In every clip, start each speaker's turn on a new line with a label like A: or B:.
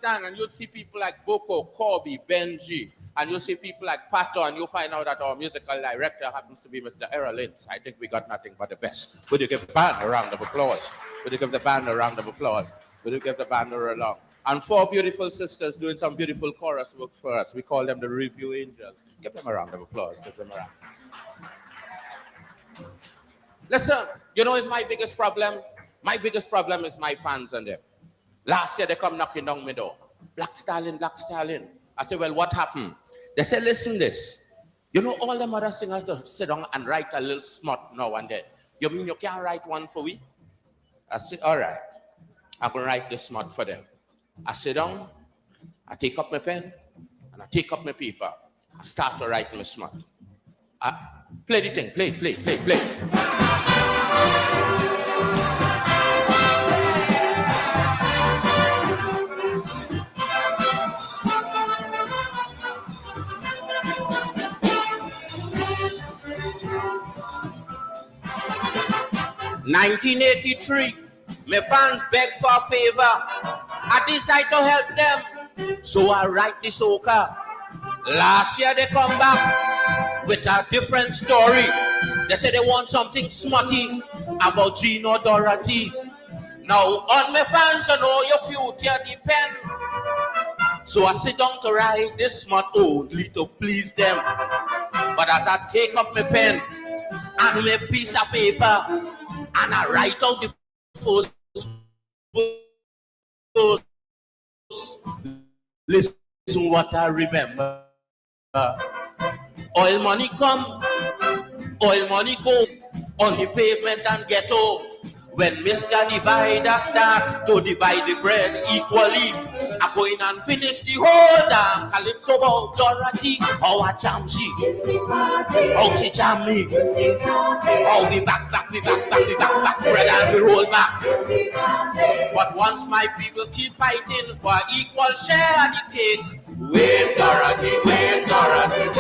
A: understand, and you see people like Boko, Corby, Benji, and you see people like Pato, and you find out that our musical director happens to be Mr. Errol Lynch. I think we got nothing but the best. Would you give the band a round of applause? Would you give the band a round of applause? Would you give the band a round? And 4 beautiful sisters doing some beautiful chorus work for us. We call them the Review Angels. Give them a round of applause. Give them a round. Listen, you know, it's my biggest problem. My biggest problem is my fans and them. Last year, they come knocking down my door. Black Stallion, Black Stallion. I said, well, what happened? They said, listen this. You know, all them other singers just sit down and write a little smut now and then. You mean you can't write one for we? I said, all right. I'm going to write this smut for them. I sit down, I take up my pen, and I take up my paper. I start to write my smut. Play the thing, play. 1983, my fans beg for a favor. I decide to help them, so I write this soca. Last year they come back with a different story. They say they want something smutty about Gino Dorothy. Now on my fans, you know your future depend. So I sit down to write this smut only to please them. But as I take up my pen and my piece of paper, and I write out the first verse, listen what I remember. Oil money come, oil money go, on the pavement and ghetto. When Mr. Divider start to divide the bread equally, I go in and finish the whole damn calypso about Dorothy. How I jam she, how she jam me, how we back, bread and we roll back. But once my people keep fighting for equal share of the cake, wait Dorothy, wait Dorothy,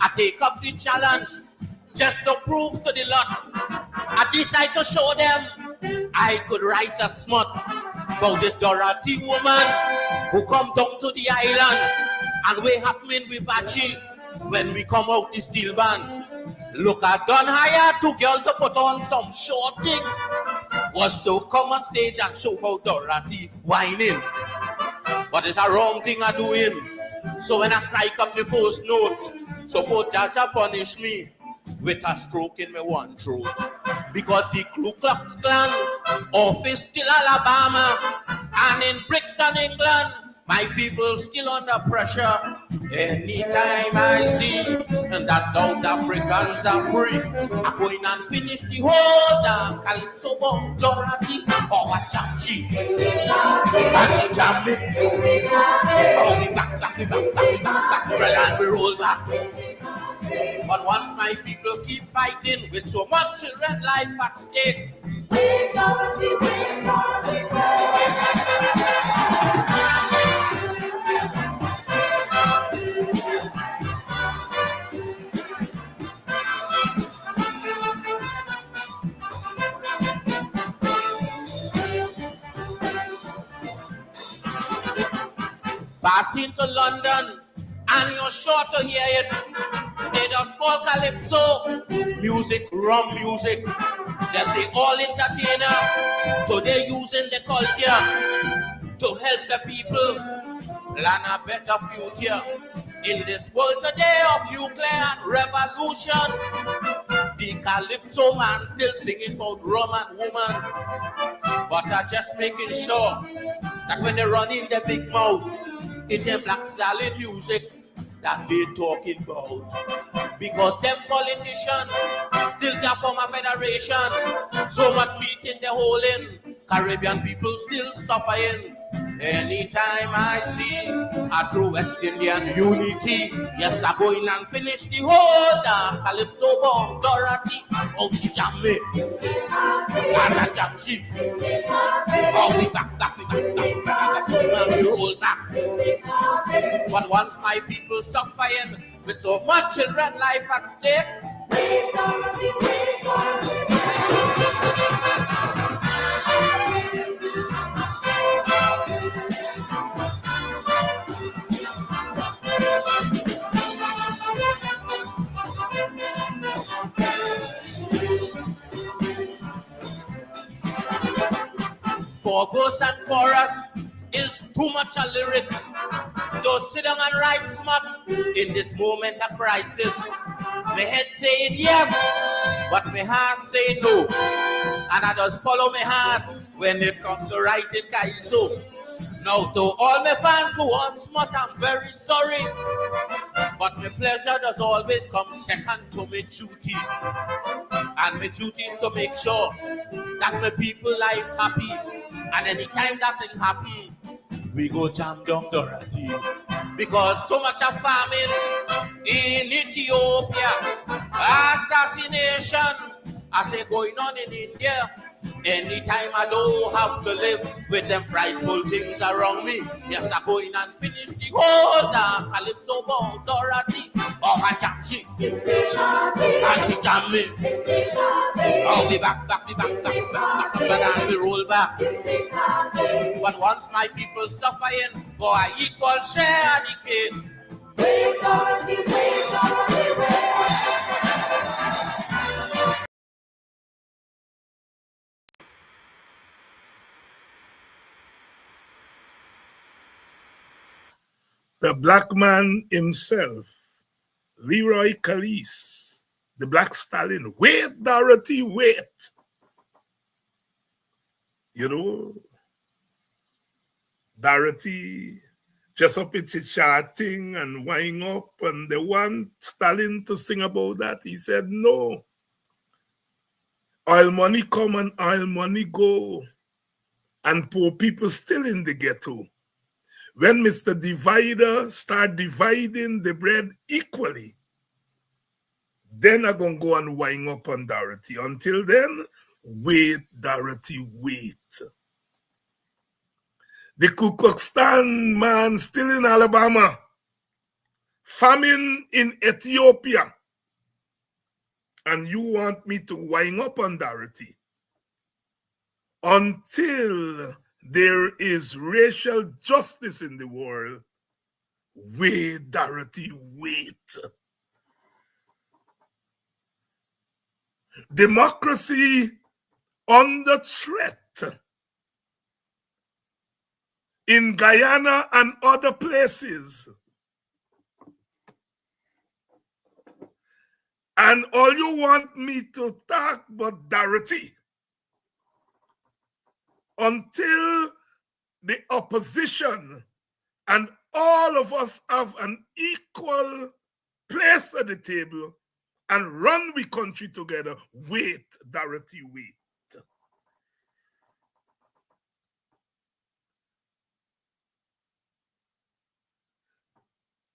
A: I take up the challenge just to prove to the lot. I decide to show them I could write a smut about this Dorothy woman who come down to the island and we happening with Bachi when we come out the steel band. Look, I done hire 2 girls to put on some short thing. Was to come on stage and show how Dorothy whining. But it's a wrong thing I'm doing. So when I strike up the first note, suppose Jaja punish me with a stroke in my one throat. Because the Ku Klux Klan office still Alabama, and in Brixton, England, my people still under pressure. Anytime I see that South Africans are free, I go in and finish the whole damn calypso about Dorothy. Oh, what jam she? And she jam me. Oh, we back, bread and we roll back. But once my people keep fighting with so much children life at stake, wait, Dorothy, wait, Dorothy, passing to London, and you're sure to hear it. They just call calypso music, rum music. They say all entertainer today using the culture to help the people plan a better future. In this world today of nuclear and revolution, the calypso man still singing about rum and woman. But I'm just making sure that when they run in the big mouth, it's the Black Stallion music that they talking about. Because them politicians still can form a federation. So much meat in the hole in. Caribbean people still suffering. Anytime I see a true West Indian unity, yes, I go in and finish the whole Calypso bomb Dorothy. Oh, she jam me, and I jam she. Oh, we back, and we roll back. But once my people suffering with so much children life at stake, for verse and chorus is too much of lyrics. So sit down and write smart in this moment of crisis. My head saying yes, but my heart saying no. And I just follow my heart when it comes to writing Kaiso. Now to all my fans who want smart, I'm very sorry. But my pleasure does always come second to my duty. And my duty is to make sure that my people life happy. And anytime that thing happen, we go jam down Dorothy. Because so much of famine in Ethiopia, assassination, I say going on in India. Anytime I don't have to live with them frightful things around me, yes, I go in and finish the whole Calypso bomb Dorothy. Oh, I jam she, and she jam me. Oh, we back, and we roll back. But once my people suffering for an equal share of the cake,
B: the black man himself, Leroy Calise, the Black Stallion. Wait, Dorothy, wait. You know, Dorothy just up with his charting and wind up, and they want Stalin to sing about that. He said, no. Oil money come and oil money go. And poor people still in the ghetto. When Mr. Divider start dividing the bread equally, then I'm going to go and wind up on Dorothy. Until then, wait, Dorothy, wait. The Ku Klux Klan man still in Alabama. Famine in Ethiopia. And you want me to wind up on Dorothy. Until there is racial justice in the world, wait, Dorothy, wait. Democracy under threat in Guyana and other places. And all you want me to talk about Dorothy until the opposition and all of us have an equal place at the table and run we country together. Wait, Dorothy, wait.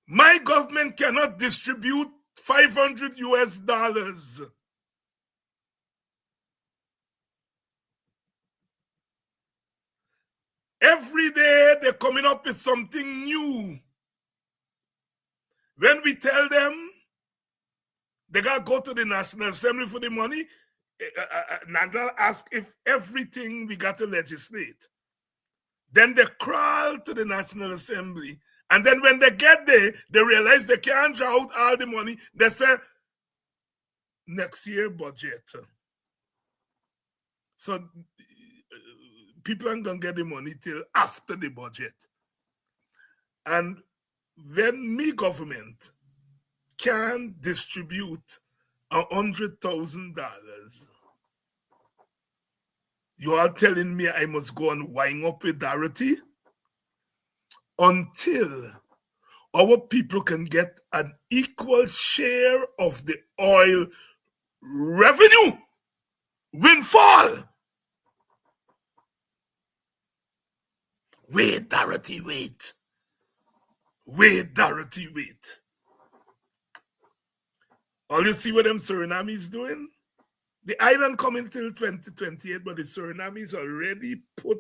B: My government cannot distribute $500 US. Every day they're coming up with something new. When we tell them they got to go to the National Assembly for the money, Nandal ask if everything we got to legislate. Then they crawl to the National Assembly. And then when they get there, they realize they can't draw out all the money. They say, next year budget. So people aren't going to get the money till after the budget. And when me government can distribute $100,000, you are telling me I must go and wind up with Dorothy? Until our people can get an equal share of the oil revenue windfall. Wait, Dorothy, wait. Wait, Dorothy, wait. All you see what them Suriname is doing? The island coming till 2028, but the Suriname is already put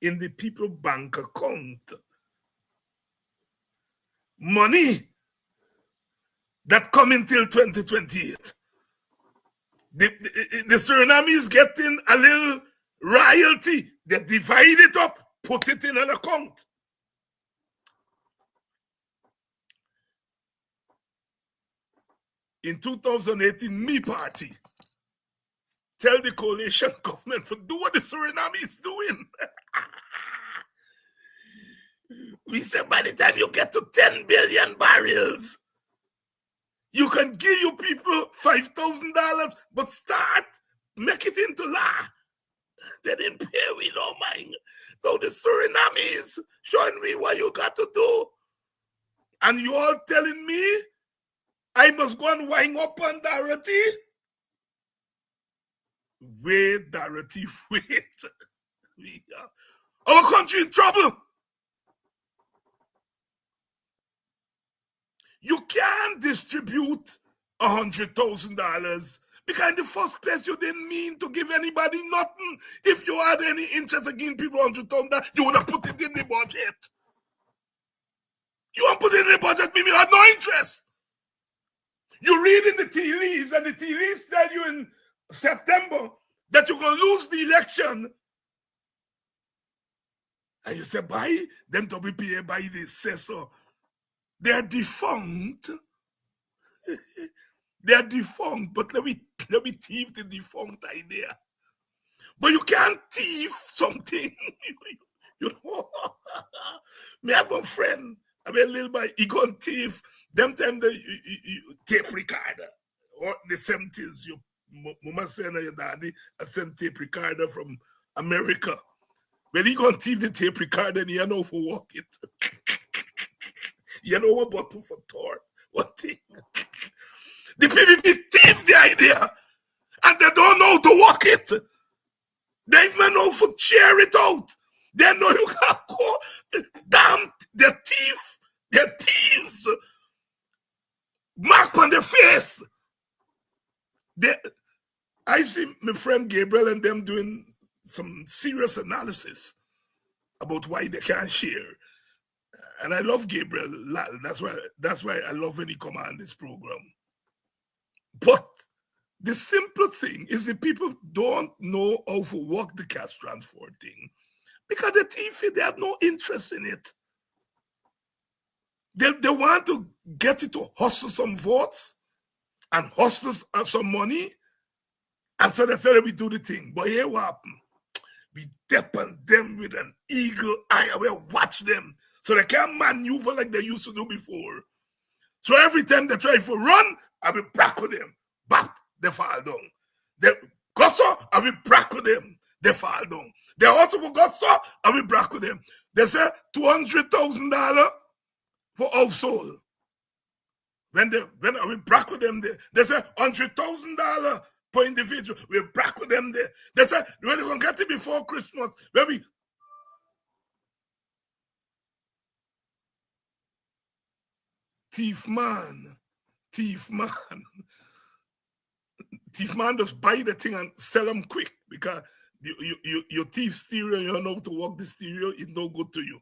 B: in the people bank account. Money that coming till 2028. The Suriname is getting a little royalty. They divide it up, put it in an account. In 2018, me party tell the coalition government to do what the Suriname is doing. We said by the time you get to 10 billion barrels, you can give you people $5,000, but start, make it into law. They didn't pay, we don't mind. Though the Suriname is showing me what you got to do. And you all telling me I must go and wind up on Dorothy? Wait, Dorothy, wait. Our country in trouble. You can't distribute $100,000 because in the first place you didn't mean to give anybody nothing. If you had any interest in giving people $100,000, you would have put it in the budget. You won't put it in the budget, meaning you had no interest. You read in the tea leaves, and the tea leaves tell you in September that you're going to lose the election. And you say, buy, then WPA buy this, say so. They're defunct. They're defunct, but let me thief the defunct idea. But you can't thief something. You know, me have a friend, I mean, a little boy, he gone thief. Them time the tape recorder, or the 70s, your mama saying your daddy, I sent tape recorder from America. When he gone thief the tape recorder, and he know for walk it. You know what button for Thor? What thing? The PVP thief the idea, and they don't know how to walk it. They even know for cheer it out. They know you can go. Damn, they're thieves. Mark on their face. I see my friend Gabriel and them doing some serious analysis about why they can't share. And I love Gabriel. That's why I love when he come on this program. But the simple thing is the people don't know how to work the cash transfer thing because the TV, they have no interest in it. They want to get it to hustle some votes and hustle some money. And so they said we do the thing. But here what happened? We step on them with an eagle eye. We watch them. So they can't maneuver like they used to do before. So every time they try to run, I will brackle them. Bap, they fall down. They go so, I will brackle them. They fall down. They also forgot so, I will brackle them. They say $200,000 for household. When I will brackle them there, they say $100,000 per individual. We'll brackle them there. They say when they're going to get it before Christmas, when we Thief man just buy the thing and sell them quick because your thief stereo, you don't know how to work the stereo, it's no good to you.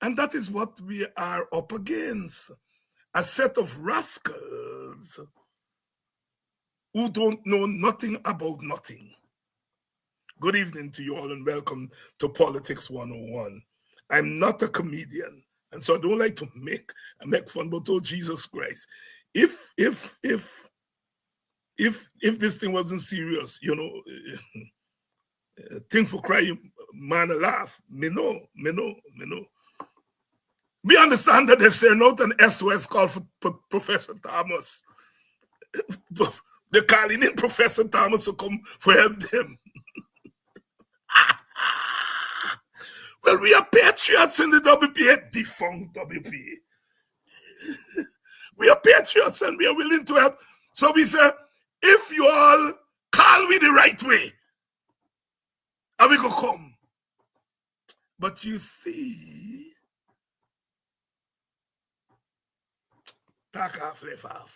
B: And that is what we are up against. A set of rascals who don't know nothing about nothing. Good evening to you all and welcome to Politics 101. I'm not a comedian. And so I don't like to make fun, but oh Jesus Christ, if this thing wasn't serious, you know, thing for crying, man, a laugh. Me know. We understand that they're sending out an SOS call for Professor Thomas. They're calling in Professor Thomas to come for help them. Well, we are patriots in the WPA, defunct WPA. We are patriots and we are willing to help. So we say, if you all call me the right way, and we go come. But you see, talk off, left off.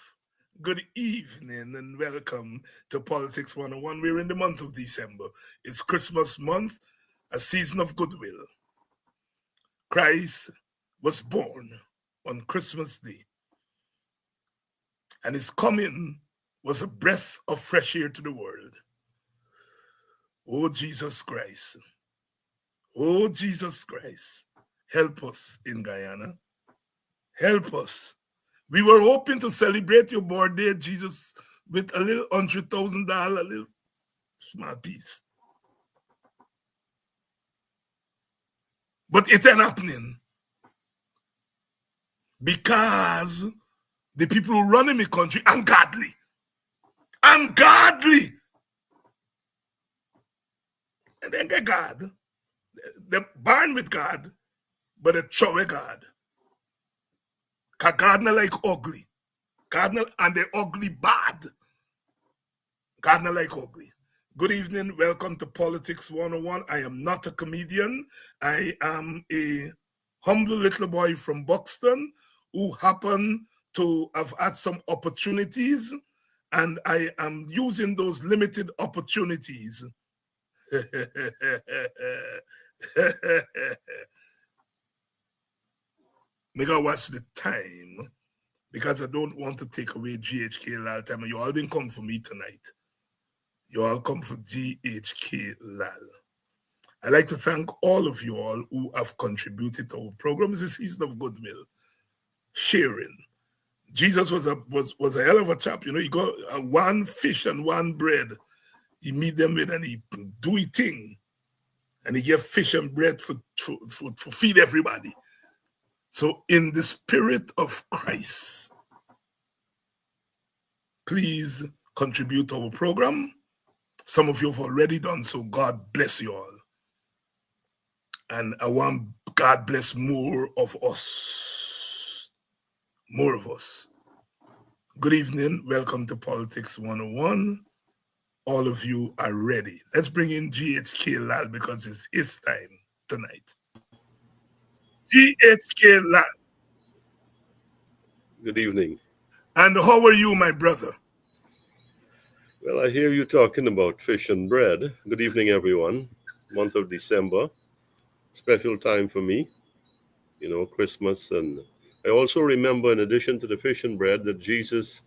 B: Good evening and welcome to Politics 101. We're in the month of December. It's Christmas month, a season of goodwill. Christ was born on Christmas Day, and his coming was a breath of fresh air to the world. Oh, Jesus Christ. Oh, Jesus Christ. Help us in Guyana. Help us. We were hoping to celebrate your birthday, Jesus, with a little $100,000, a little small piece. But it ain't happening because the people who run in the country ungodly. Ungodly. And they get God. They're born with God, but they throw away God. Because God not like ugly. God not, and they ugly bad. God not like ugly. Good evening. Welcome to Politics 101. I am not a comedian. I am a humble little boy from Buxton who happened to have had some opportunities, and I am using those limited opportunities. Make I watch the time because I don't want to take away GHK Lall time. You all didn't come for me tonight. You all come for GHK Lall. I'd like to thank all of you all who have contributed to our program. It's a season of goodwill, sharing. Jesus was a hell of a chap. You know, he got one fish and one bread. He meet them with and he do his thing. And he gave fish and bread for feed everybody. So in the spirit of Christ, please contribute to our program. Some of you have already done so. God bless you all. And I want God bless more of us. More of us. Good evening. Welcome to Politics 101. All of you are ready. Let's bring in GHK Lall because it's his time tonight. GHK Lall.
C: Good evening.
B: And how are you, my brother?
C: Well, I hear you talking about fish and bread. Good evening, everyone. Month of December, special time for me, you know, Christmas. And I also remember, in addition to the fish and bread, that Jesus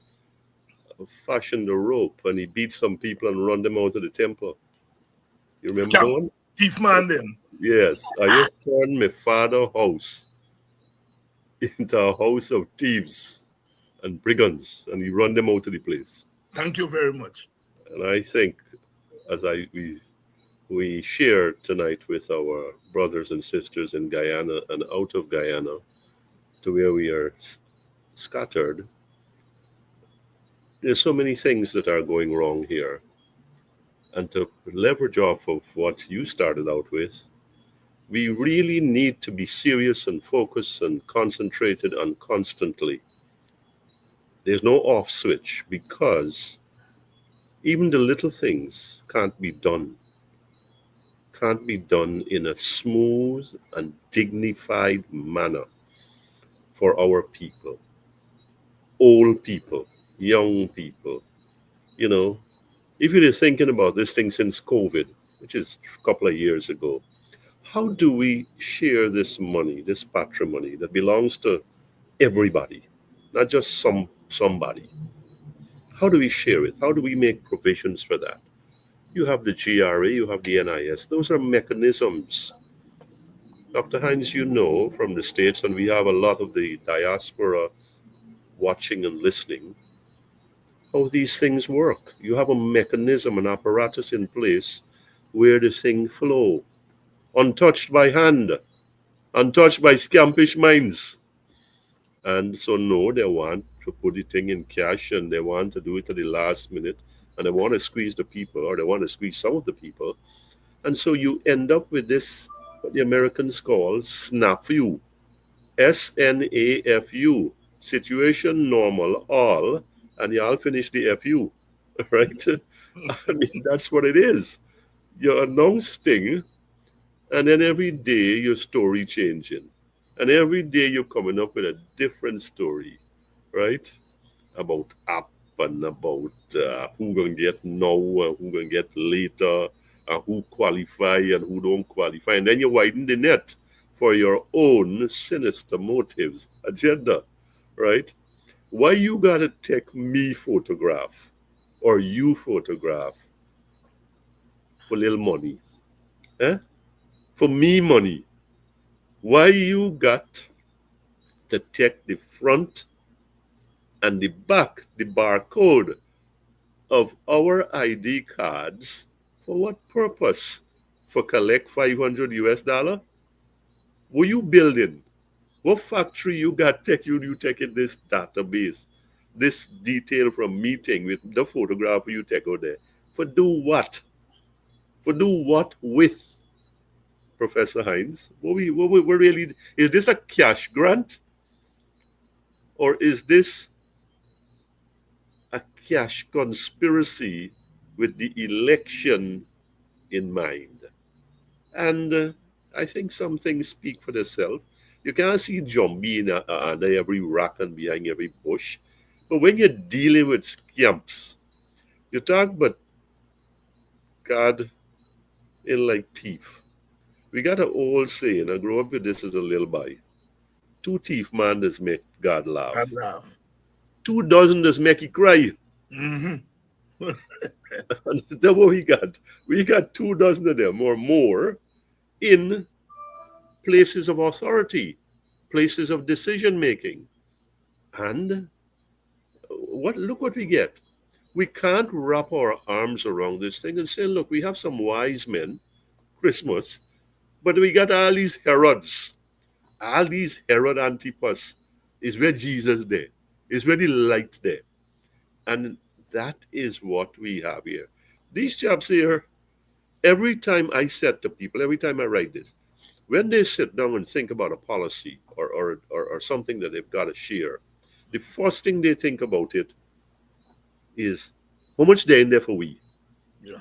C: fashioned a rope and he beat some people and run them out of the temple. You remember that one?
B: Thief man them.
C: Yes. I just turned my father's house into a house of thieves and brigands, and he run them out of the place.
B: Thank you very much.
C: And I think, as we share tonight with our brothers and sisters in Guyana and out of Guyana to where we are scattered, there's so many things that are going wrong here. And to leverage off of what you started out with, we really need to be serious and focused and concentrated and constantly. There's no off switch because even the little things can't be done in a smooth and dignified manner for our people, old people, young people. You know, if you're thinking about this thing since COVID, which is a couple of years ago, how do we share this money, this patrimony that belongs to everybody, not just somebody? How do we share it? How do we make provisions for that? You have the GRA, you have the NIS. Those are mechanisms. Dr. Hines, you know from the States, and we have a lot of the diaspora watching and listening, how these things work. You have a mechanism, an apparatus in place where the thing flow, untouched by hand, untouched by scampish minds. And so no, they want to put the thing in cash and they want to do it at the last minute and they want to squeeze the people or they want to squeeze some of the people. And so you end up with this, what the Americans call SNAFU, SNAFU, situation normal all, and you all finish the FU, right? I mean, that's what it is. You're announcing And then every day your story changing. And every day you're coming up with a different story, right? About app and about who going to get now and who going to get later and who qualify and who don't qualify. And then you widen the net for your own sinister motives, agenda, right? Why you got to take me photograph or you photograph for little money? Eh? For me money. Why you got to take the front and the back, the barcode of our ID cards for what purpose? For collect 500 US dollar? Were you building? What factory you got take you taking this database, this detail from meeting with the photographer you take out there? For do what? For do what with Professor Hines? What we really is this a cash grant or is this a cash conspiracy with the election in mind? And I think some things speak for themselves. You can't see Jumbie under every rock and behind every bush. But when you're dealing with scamps, you talk about God in like thief. We got an old saying, I grew up with this as a little boy. Two thief man does make God
B: God
C: laugh.
B: laugh.
C: 2 dozen does make he cry.
B: Mm-hmm.
C: And that's what we got. We got 2 dozen of them or more in places of authority, places of decision making. And look what we get. We can't wrap our arms around this thing and say, look, we have some wise men, Christmas, but we got all these Herods, all these Herod Antipas is where Jesus there, is where the light there. And that is what we have here. These chaps here, every time I said to people, every time I write this, when they sit down and think about a policy or something that they've got to share, the first thing they think about it is how much they're in there for we.
B: Yeah.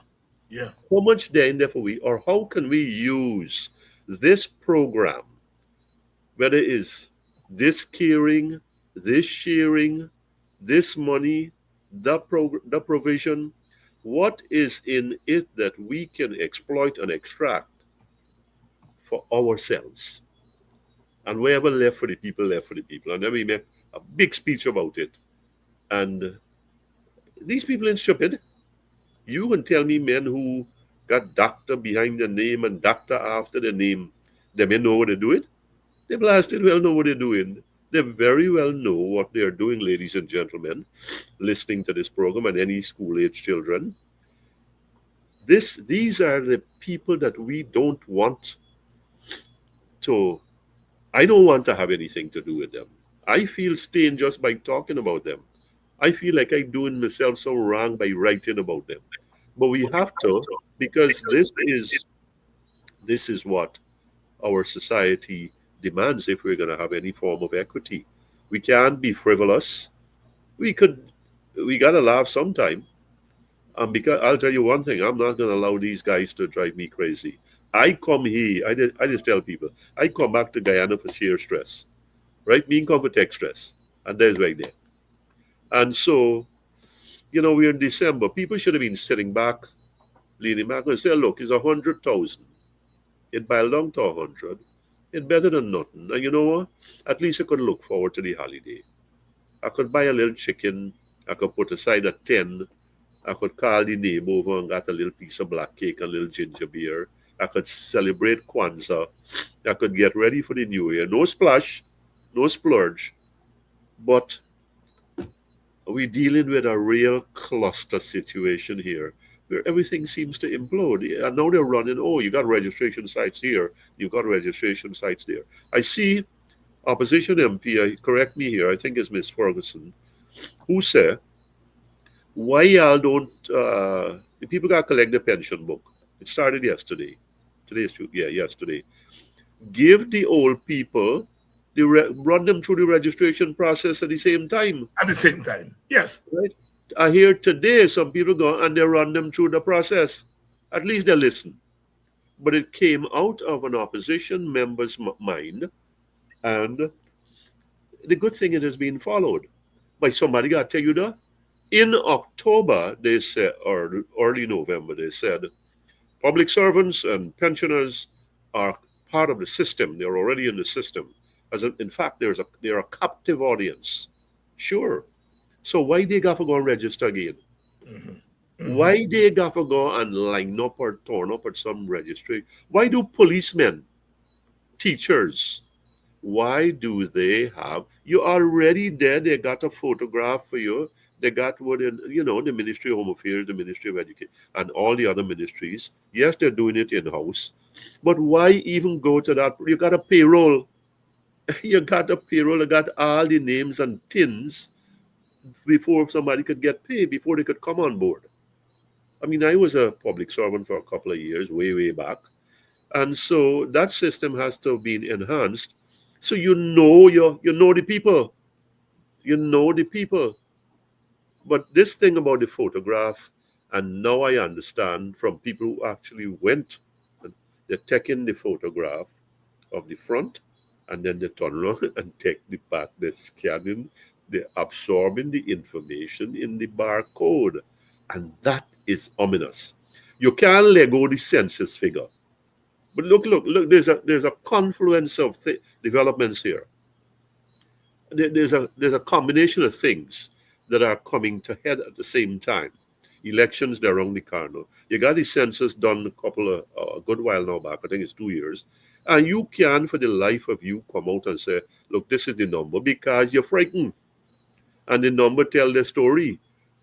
B: Yeah.
C: How much they're in there for we, or how can we use this program, whether it's this caring, this sharing, this money, the provision, what is in it that we can exploit and extract for ourselves. And wherever left for the people, left for the people. And then we make a big speech about it. And these people ain't stupid. You can tell me men who got doctor behind the name and doctor after the name, they may know what they're doing. They blasted well know what they're doing. They very well know what they're doing, ladies and gentlemen, listening to this program and any school-age children. These are the people that we don't want to, I don't want to have anything to do with them. I feel stained just by talking about them. I feel like I'm doing myself so wrong by writing about them. But we have to, because this is what our society demands if we're going to have any form of equity. We can't be frivolous. We got to laugh sometime. Because I'll tell you one thing, I'm not going to allow these guys to drive me crazy. I come here, I just tell people, I come back to Guyana for sheer stress, right? Me come for tech stress, and there's right there. And so, we're in December. People should have been sitting back, leaning back and say, look, it's 100,000. It boiled down to 100. It's better than nothing. And you know what? At least I could look forward to the holiday. I could buy a little chicken. I could put aside a 10. I could call the neighbor over and get a little piece of black cake and a little ginger beer. I could celebrate Kwanzaa. I could get ready for the new year. No splash, no splurge. But we're dealing with a real cluster situation here where everything seems to implode. And now they're running, you got registration sites here, you've got registration sites there. I see opposition MP, correct me here, I think it's Miss Ferguson, who said, why y'all don't, the people got to collect the pension book. It started yesterday. Yesterday. Give the old people, run them through the registration process at the same time.
B: At the same time. Yes.
C: Right? I hear today some people go and they run them through the process. At least they listen. but it came out of an opposition member's mind, and the good thing it has been followed by somebody. Got to tell you that in October they said, or early November they said, public servants and pensioners are part of the system. They're already in the system. In fact, they're a captive audience. Sure. So why they got to go and register again?
B: Mhm.
C: Why they got to go and line up or turn up at some registry? Why do policemen, teachers, why do they have you already there? They got a photograph for you. They got what in the Ministry of Home Affairs, the Ministry of Education, and all the other ministries. Yes, they're doing it in house, but why even go to that? You got a payroll. You got a payroll. You got all the names and tins before somebody could get paid, before they could come on board. I mean, I was a public servant for a couple of years, way back, and so that system has to be enhanced. So you know the people, you know the people. But this thing about the photograph, and now I understand from people who actually went, and they're taking the photograph of the front, and then they turn around and take the back. They're scanning, they're absorbing the information in the barcode, and that is ominous. You can't let go the census figure. But look. There's a confluence of developments here. There's a combination of things that are coming to head at the same time. Elections, they're around the corner. You got the census done a good while now back. I think it's 2 years, and you can, for the life of you, come out and say, "Look, this is the number," because you're frightened, and the number tell the story.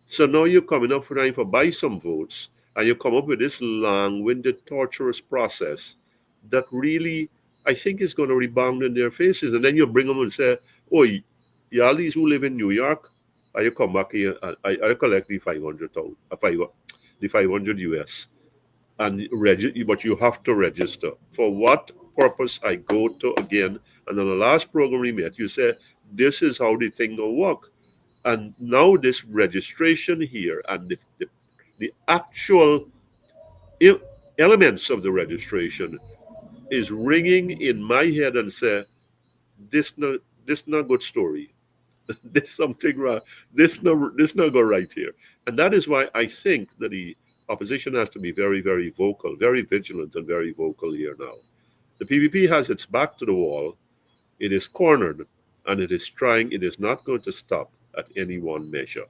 C: So now you're coming up for trying to buy some votes, and you come up with this long-winded, torturous process that really, I think, is going to rebound in their faces. And then you bring them and say, "Oh, y'all these who live in New York, you come back here, and I collect the 500,000, the 500 US, and but you have to register. For what purpose I go to again?" And on the last program we met, you said, "This is how the thing will work." And now this registration here and the actual elements of the registration is ringing in my head and say, this not good story. This something wrong. This not go right here. And that is why I think that the opposition has to be very, very vocal, very vigilant and very vocal here now. The PPP has its back to the wall. It is cornered, and it is not going to stop at any one measure.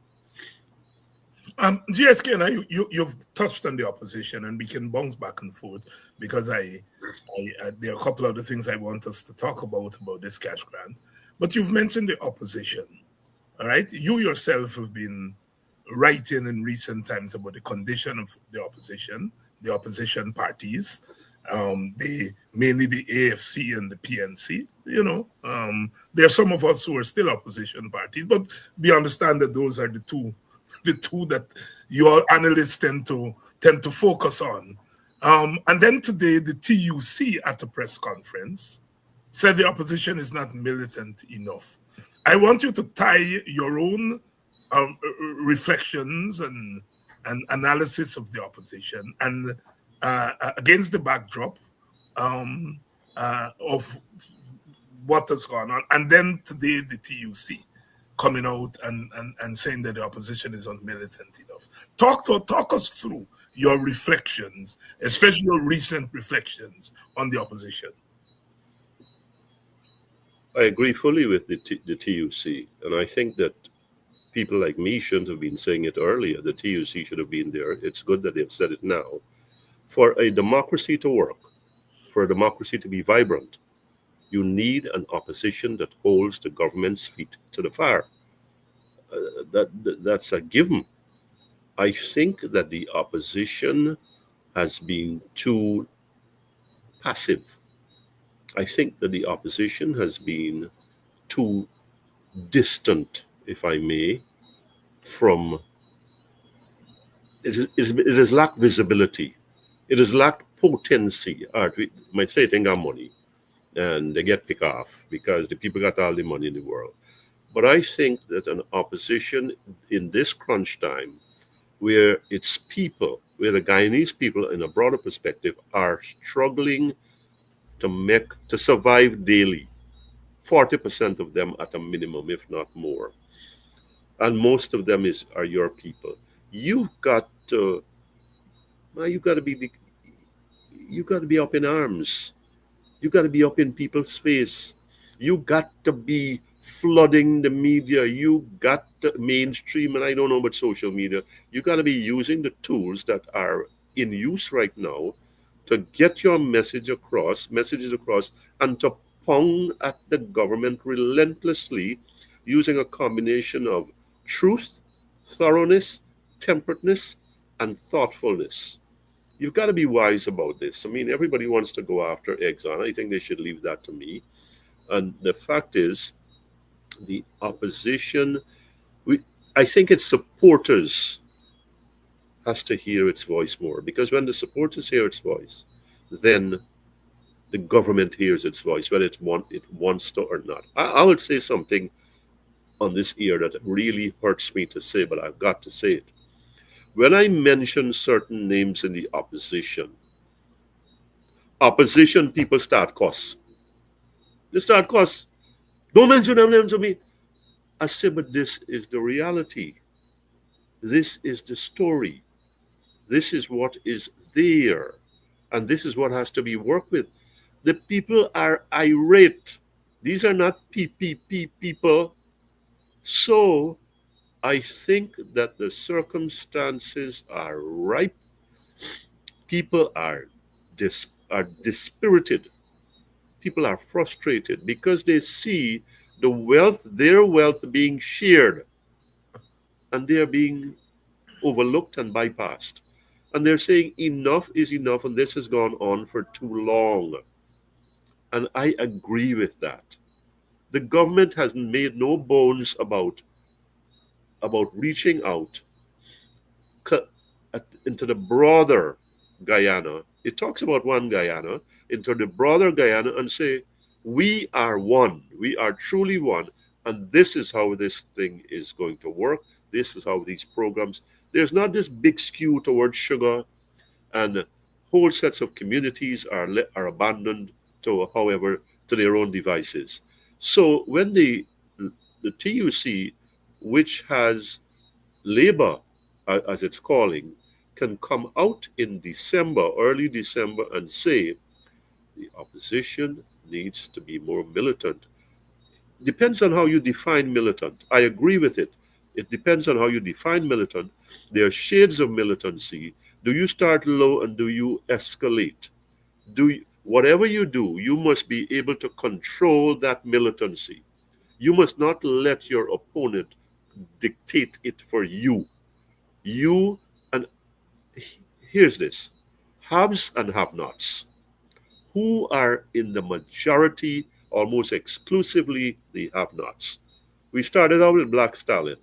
B: GSK, now you've touched on the opposition, and we can bounce back and forth because there are a couple of the things I want us to talk about this cash grant. But you've mentioned the opposition, all right? You yourself have been writing in recent times about the condition of the opposition parties, mainly the AFC and the PNC. There are some of us who are still opposition parties, but we understand that those are the two that your analysts tend to focus on. And then today, the TUC at a press conference said the opposition is not militant enough. I want you to tie your own reflections and analysis of the opposition and against the backdrop of what has gone on. And then today, the TUC coming out and saying that the opposition is unmilitant enough. Talk us through your reflections, especially your recent reflections on the opposition.
C: I agree fully with the TUC, and I think that people like me shouldn't have been saying it earlier. The TUC should have been there. It's good that they've said it now. For a democracy to work, for a democracy to be vibrant, you need an opposition that holds the government's feet to the fire. That's a given. I think that the opposition has been too passive. I think that the opposition has been too distant, if I may, from it has lacked visibility. It has lacked potency. All right, we might say they got money and they get picked off because the people got all the money in the world. But I think that an opposition in this crunch time, where its people, where the Guyanese people, in a broader perspective, are struggling to survive daily. 40% of them at a minimum, if not more, and most of them are your people. You've got to, well, you got to be up in arms. You got to be up in people's face. You got to be flooding the media. You got to mainstream, and I don't know about social media. You got to be using the tools that are in use right now to get your messages across, and to pound at the government relentlessly using a combination of truth, thoroughness, temperateness, and thoughtfulness. You've got to be wise about this. I mean, everybody wants to go after Exxon. I think they should leave that to me. And the fact is, the opposition, I think its supporters has to hear its voice more, because when the supporters hear its voice, then the government hears its voice, whether it wants to or not. I would say something on this ear that really hurts me to say, but I've got to say it. When I mention certain names in the opposition people start cuss. They start cuss. Don't mention them names to me. I say, but this is the reality. This is the story. This is what is there. And this is what has to be worked with. The people are irate. These are not PPP people. So I think that the circumstances are ripe. People are dispirited. People are frustrated because they see their wealth being shared, and they are being overlooked and bypassed. And they're saying enough is enough, and this has gone on for too long. And I agree with that. The government has made no bones about reaching out into the broader Guyana. It talks about one Guyana, into the broader Guyana, and say, we are one. We are truly one. And this is how this thing is going to work. This is how these programs, there's not this big skew towards sugar, and whole sets of communities are abandoned to their own devices. So when the TUC, which has labor as it's calling, can come out in December, early December, and say the opposition needs to be more militant. Depends on how you define militant. I agree with it. It depends on how you define militant. There are shades of militancy. Do you start low and do you escalate? Whatever you do, you must be able to control that militancy. You must not let your opponent dictate it for you. And here's this: haves and have-nots. Who are in the majority, almost exclusively the have-nots. We started out with Black Stalin.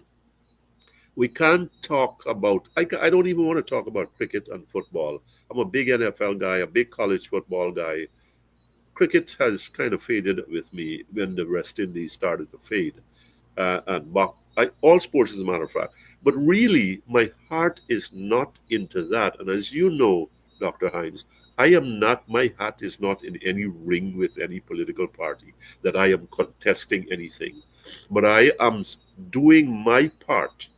C: We can't talk about, I don't even want to talk about cricket and football. I'm a big NFL guy, a big college football guy. Cricket has kind of faded with me when the West Indies started to fade. All sports, as a matter of fact. But really, my heart is not into that. And as you know, Dr. Hines, my hat is not in any ring with any political party that I am contesting anything. But I am doing my part.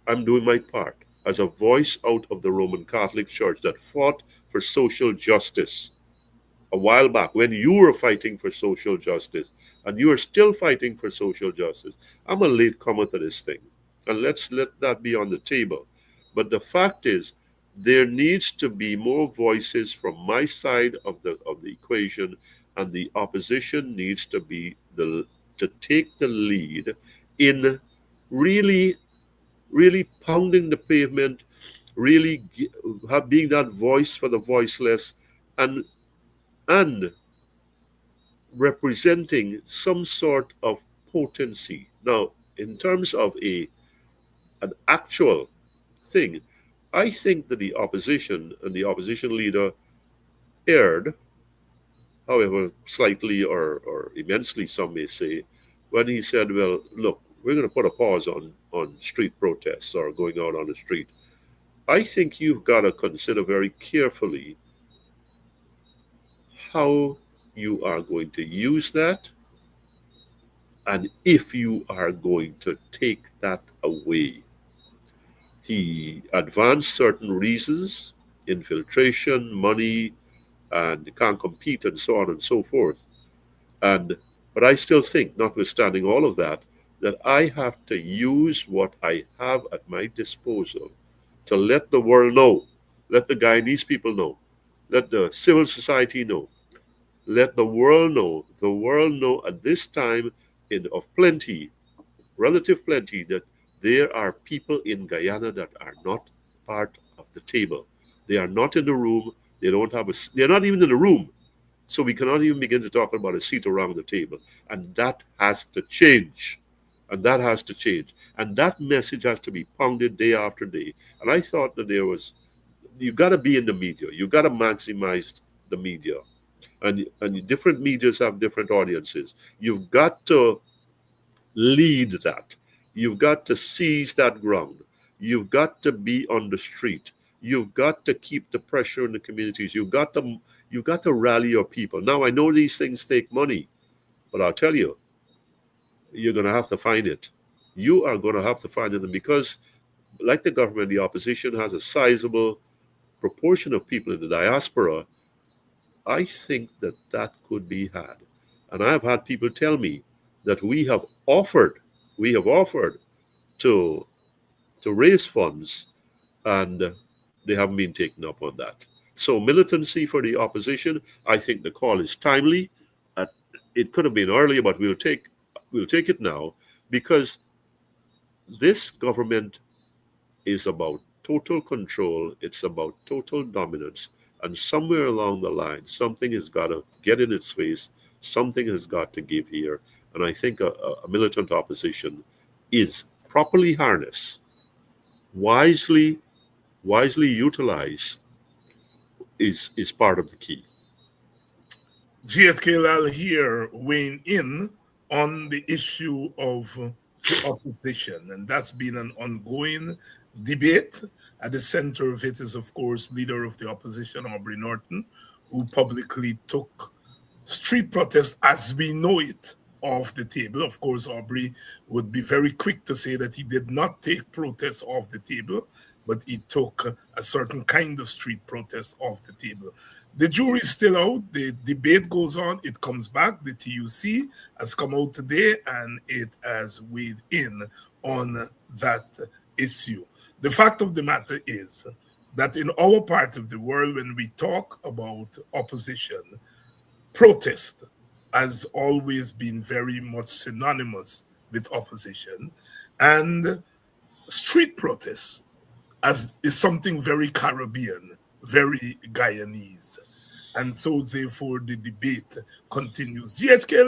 C: I'm doing my part as a voice out of the Roman Catholic Church that fought for social justice a while back, when you were fighting for social justice, and you are still fighting for social justice. I'm a late comer to this thing, and let's let that be on the table. But the fact is, there needs to be more voices from my side of the equation, and the opposition needs to take the lead in really, really pounding the pavement, really being that voice for the voiceless, and representing some sort of potency. Now, in terms of an actual thing, I think that the opposition and the opposition leader erred, however slightly or immensely, some may say, when he said, well, look, we're going to put a pause on street protests or going out on the street. I think you've got to consider very carefully how you are going to use that, and if you are going to take that away. He advanced certain reasons, infiltration, money, and you can't compete, and so on and so forth. And but I still think, notwithstanding all of that, that I have to use what I have at my disposal to let the world know, let the Guyanese people know, let the civil society know, let the world know at this time of plenty, relative plenty, that there are people in Guyana that are not part of the table. They are not in the room. They don't have a. They're not even in the room. So we cannot even begin to talk about a seat around the table. And that has to change. And that has to change. And that message has to be pounded day after day. And I thought that you got to be in the media. You got to maximize the media. And different medias have different audiences. You've got to lead that. You've got to seize that ground. You've got to be on the street. You've got to keep the pressure in the communities. You've got to rally your people. Now I know these things take money, but I'll tell you, you're gonna have to find it. You are gonna have to find it. And because like the government, the opposition has a sizable proportion of people in the diaspora, I think that that could be had. And I've had people tell me that we have offered to raise funds, and they haven't been taken up on that. So militancy for the opposition, I think the call is timely. Uh, it could have been earlier, but we'll take it now, because this government is about total control. It's about total dominance. And somewhere along the line, something has got to get in its face. Something has got to give here. And I think a militant opposition is properly harnessed, wisely, wisely utilized, is part of the key.
B: GHK Lall here weighing in on the issue of the opposition, and that's been an ongoing debate. At the center of it is, of course, leader of the opposition, Aubrey Norton, who publicly took street protest as we know it off the table. Of course, Aubrey would be very quick to say that he did not take protests off the table, but he took a certain kind of street protest off the table. The jury's still out. The debate goes on. It comes back. The TUC has come out today and it has weighed in on that issue. The fact of the matter is that in our part of the world, when we talk about opposition, protest has always been very much synonymous with opposition, and street protests is something very Caribbean, very Guyanese. And so therefore the debate continues. GHK,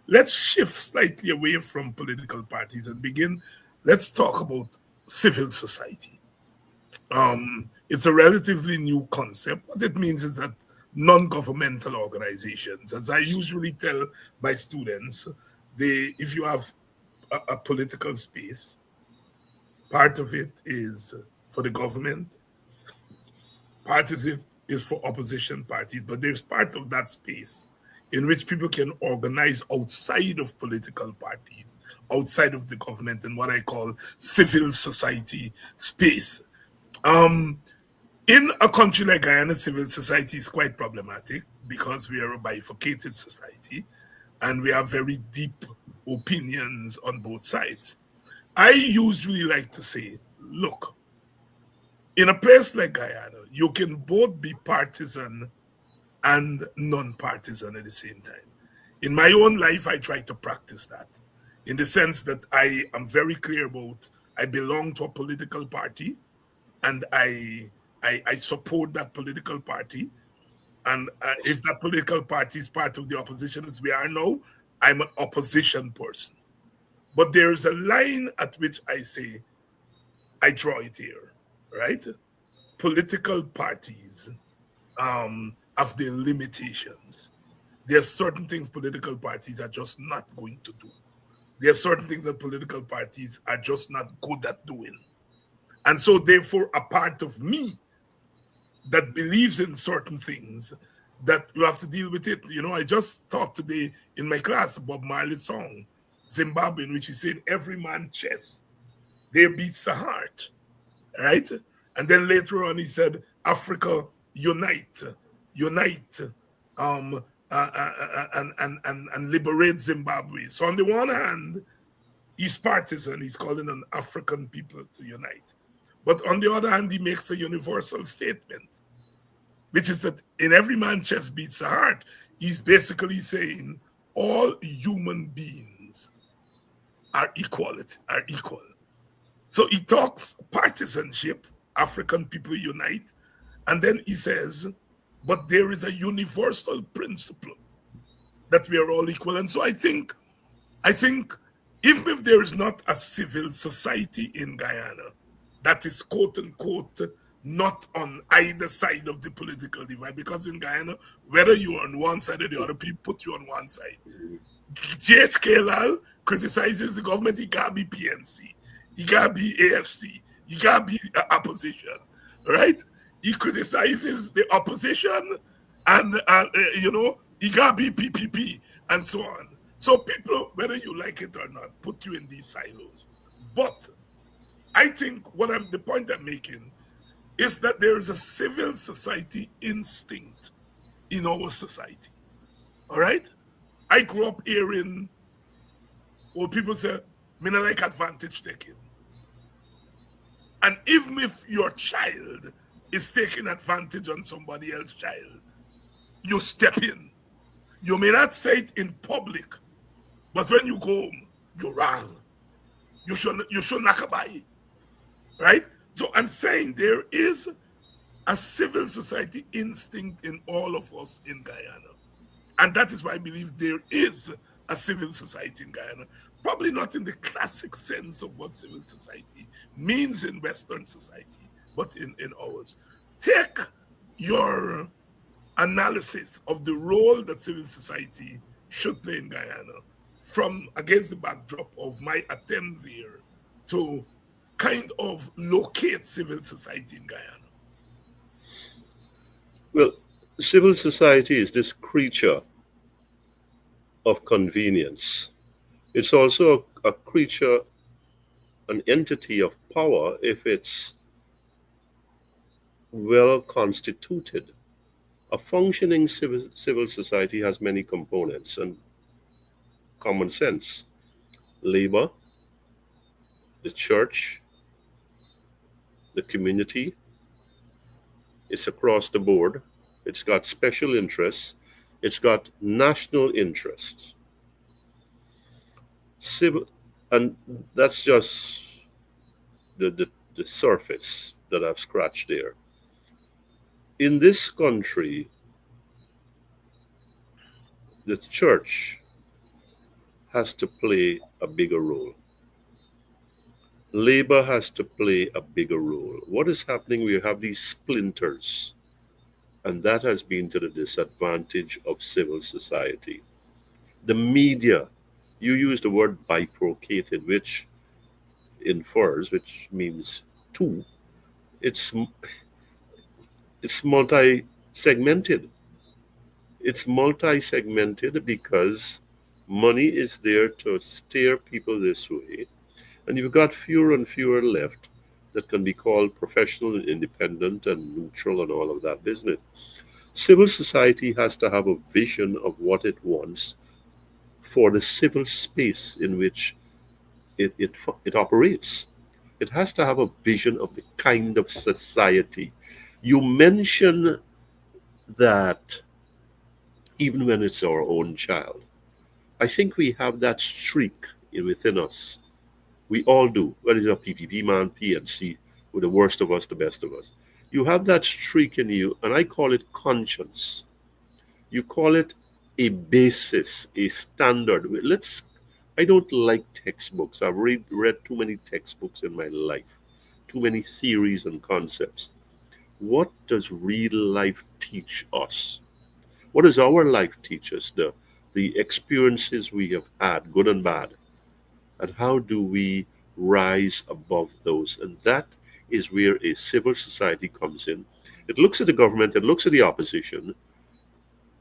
B: let's shift slightly away from political parties and begin. Let's talk about civil society. It's a relatively new concept. What it means is that non-governmental organizations, as I usually tell my students, if you have a political space, part of it is for the government, part of it is for opposition parties, but there's part of that space in which people can organize outside of political parties, outside of the government, in what I call civil society space. In a country like Guyana, civil society is quite problematic because we are a bifurcated society and we have very deep opinions on both sides. I usually like to say, look, in a place like Guyana, you can both be partisan and non-partisan at the same time. In my own life, I try to practice that in the sense that I am very clear about I belong to a political party and I support that political party. And if that political party is part of the opposition as we are now, I'm an opposition person. But there is a line at which I say, I draw it here, right? Political parties have their limitations. There are certain things political parties are just not going to do. There are certain things that political parties are just not good at doing. And so, therefore, a part of me that believes in certain things, that you have to deal with it. You know, I just taught today in my class Bob Marley's song, Zimbabwe, in which he said, every man's chest, there beats the heart, right? And then later on, he said, Africa, unite, unite, um, and liberate Zimbabwe. So on the one hand, he's partisan. He's calling on African people to unite. But on the other hand, he makes a universal statement, which is that in every man's chest beats a heart. He's basically saying all human beings are equal. So he talks partisanship, African people unite, and then he says, but there is a universal principle that we are all equal. And so I think even if there is not a civil society in Guyana that is quote unquote not on either side of the political divide, because in Guyana, whether you're on one side or the other, people put you on one side. GHK Lall criticizes the government, he gotta be PNC, he gotta be AFC, he gotta be opposition, right? He criticizes the opposition and, he gotta be PPP and so on. So people, whether you like it or not, put you in these silos. But I think the point I'm making is that there is a civil society instinct in our society. All right? I grew up hearing people say, me not like advantage taking. And even if your child is taking advantage on somebody else's child, you step in. You may not say it in public, but when you go home, you're wrong. You should not buy, right? So I'm saying there is a civil society instinct in all of us in Guyana. And that is why I believe there is a civil society in Guyana. Probably not in the classic sense of what civil society means in Western society, but in ours. Take your analysis of the role that civil society should play in Guyana from against the backdrop of my attempt there to kind of locate civil society in Guyana.
C: Well, civil society is this creature of convenience. It's also a creature, an entity of power if it's well constituted. A functioning civil society has many components, and common sense, labor, the church, the community. It's across the board. It's got special interests. It's got national interests. Civil, and that's just the surface that I've scratched there. In this country, the church has to play a bigger role. Labor has to play a bigger role. What is happening? We have these splinters, and that has been to the disadvantage of civil society. The media, you use the word bifurcated, which infers, which means two. It's multi-segmented. It's multi-segmented because money is there to steer people this way, and you've got fewer and fewer left that can be called professional and independent and neutral and all of that business. Civil society has to have a vision of what it wants for the civil space in which it operates. It has to have a vision of the kind of society. You mention that even when it's our own child. I think we have that streak within us. We all do, whether it's a PPP man, PNC, with the worst of us, the best of us. You have that streak in you, and I call it conscience. You call it a basis, a standard. I don't like textbooks. I've read too many textbooks in my life, too many theories and concepts. What does real life teach us? What does our life teach us? The experiences we have had, good and bad. And how do we rise above those? And that is where a civil society comes in. It looks at the government, it looks at the opposition,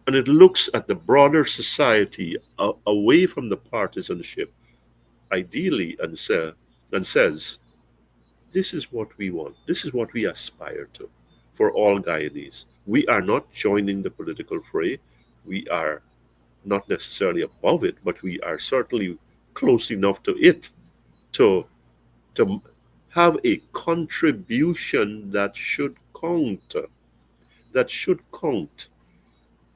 C: and it looks at the broader society away from the partisanship, ideally, and says, this is what we want. This is what we aspire to for all Guyanese. We are not joining the political fray. We are not necessarily above it, but we are certainly close enough to it to, to have a contribution that should count. That should count.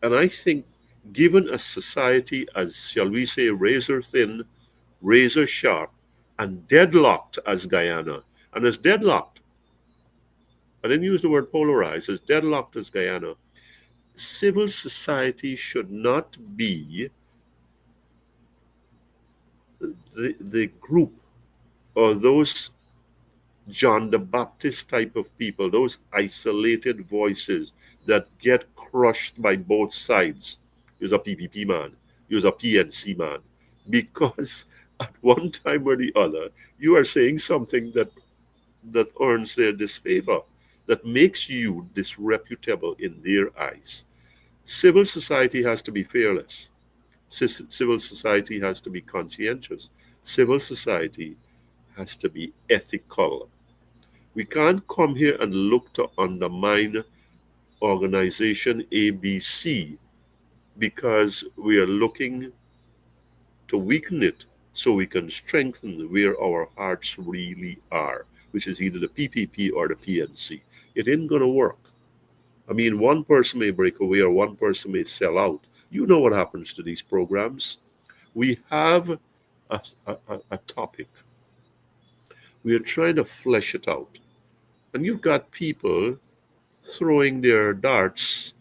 C: And I think, given a society as, shall we say, razor thin, razor sharp, and deadlocked as Guyana, and as deadlocked, I didn't use the word polarized, as deadlocked as Guyana, civil society should not be the group or those John the Baptist type of people, those isolated voices that get crushed by both sides. You're a PPP man, you're a PNC man, because at one time or the other, you are saying something that earns their disfavor, that makes you disreputable in their eyes. Civil society has to be fearless. Civil society has to be conscientious. Civil society has to be ethical. We can't come here and look to undermine organization ABC because we are looking to weaken it so we can strengthen where our hearts really are, which is either the PPP or the PNC. It ain't going to work. I mean, one person may break away or one person may sell out. You know what happens to these programs. We have a topic. We are trying to flesh it out. And you've got people throwing their darts.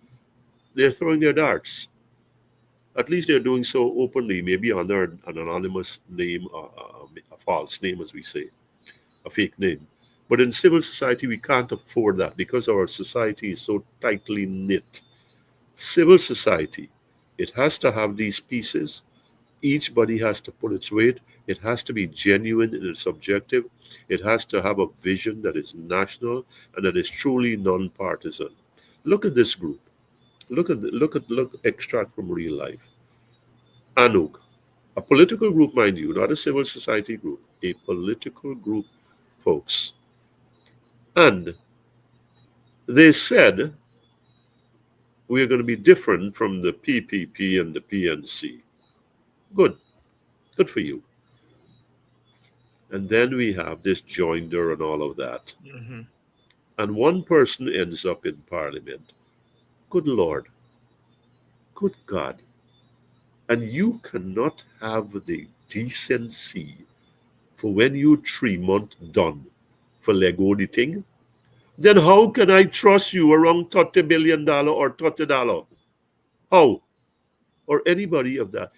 C: They're throwing their darts. At least they're doing so openly, maybe under an anonymous name, a false name, as we say, a fake name. But in civil society, we can't afford that because our society is so tightly knit. Civil society, it has to have these pieces. Each body has to put its weight. It has to be genuine in its objective. It has to have a vision that is national and that is truly non-partisan. Look at this group. Look, extract from real life. ANUG, a political group, mind you, not a civil society group, a political group, folks. And they said we're going to be different from the PPP and the PNC. Good. Good for you. And then we have this joinder and all of that.
B: Mm-hmm.
C: And one person ends up in parliament. Good Lord. Good God. And you cannot have the decency for when you 3 months done for Lego the thing. Then how can I trust you around $30 billion or $30? How? Or anybody of that.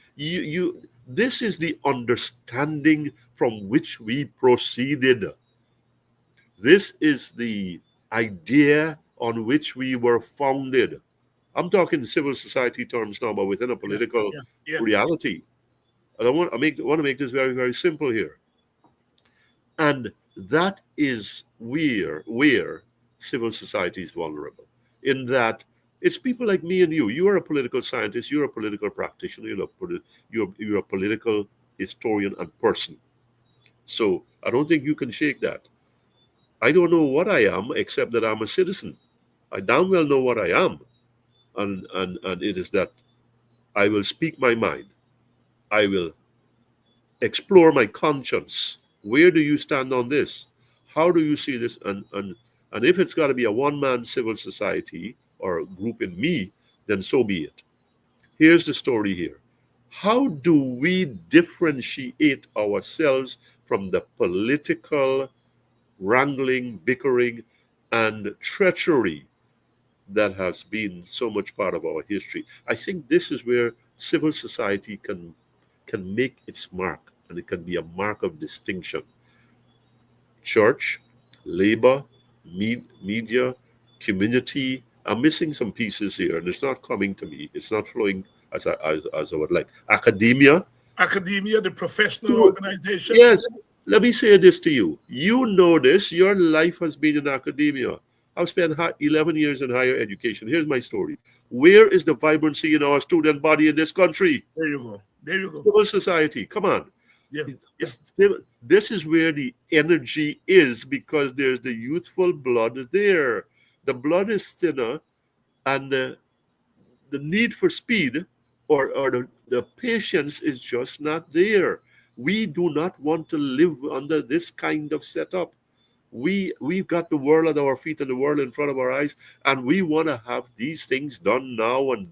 C: This is the understanding from which we proceeded. This is the idea on which we were founded. I'm talking civil society terms now, but within a political reality. And I want to make this very, very simple here. And that is where civil society is vulnerable. In that it's people like me and you. You are a political scientist. You're a political practitioner. You're a political historian and person. So I don't think you can shake that. I don't know what I am except that I'm a citizen. I damn well know what I am. And it is that I will speak my mind. I will explore my conscience. Where do you stand on this? How do you see this? And if it's got to be a one-man civil society or a group in me, then so be it. Here's the story here. How do we differentiate ourselves from the political wrangling, bickering, and treachery that has been so much part of our history? I think this is where civil society can make its mark, and it can be a mark of distinction. Church, labor, media, community. I'm missing some pieces here, and it's not coming to me. It's not flowing as I would like. Academia.
B: Academia, the professional organization.
C: Yes, Let me say this to you. You know this. Your life has been in academia. I've spent 11 years in higher education. Here's my story. Where is the vibrancy in our student body in this country?
B: There you go. There you go.
C: Civil society. Come on.
B: Yeah. Yeah.
C: This is where the energy is because there's the youthful blood there. The blood is thinner, and the need for speed or the patience is just not there. We do not want to live under this kind of setup. We've got the world at our feet and the world in front of our eyes, and we want to have these things done now and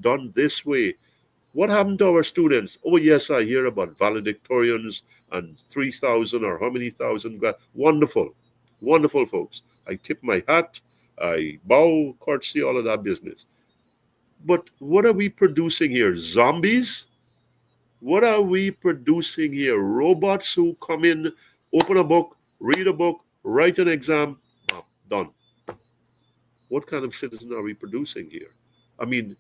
C: done this way. What happened to our students? Oh yes, I hear about valedictorians and 3,000 or how many thousand. Wonderful, wonderful folks. I tip my hat, I bow, courtesy, all of that business. But what are we producing here? Zombies? What are we producing here? Robots who come in, open a book, read a book, write an exam, done. What kind of citizen are we producing here? I mean,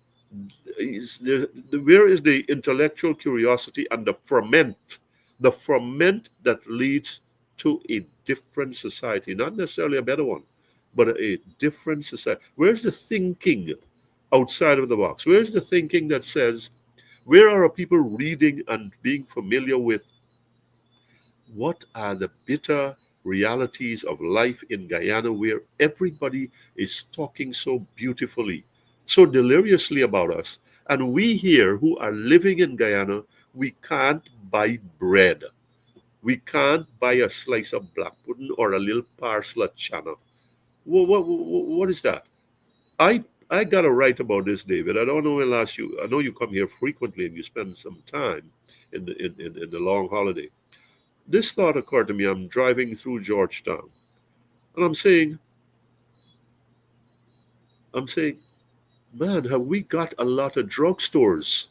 C: where is the intellectual curiosity and the ferment that leads to a different society, not necessarily a better one, but a different society? Where's the thinking outside of the box? Where's the thinking that says, where are people reading and being familiar with what are the bitter realities of life in Guyana, where everybody is talking so beautifully, so deliriously about us? And we here who are living in Guyana, we can't buy bread. We can't buy a slice of black pudding or a little parcel of chana. What is that? I got to write about this, David. I don't know when last you. I know you come here frequently and you spend some time in the long holiday. This thought occurred to me. I'm driving through Georgetown, and I'm saying, man, have we got a lot of drugstores?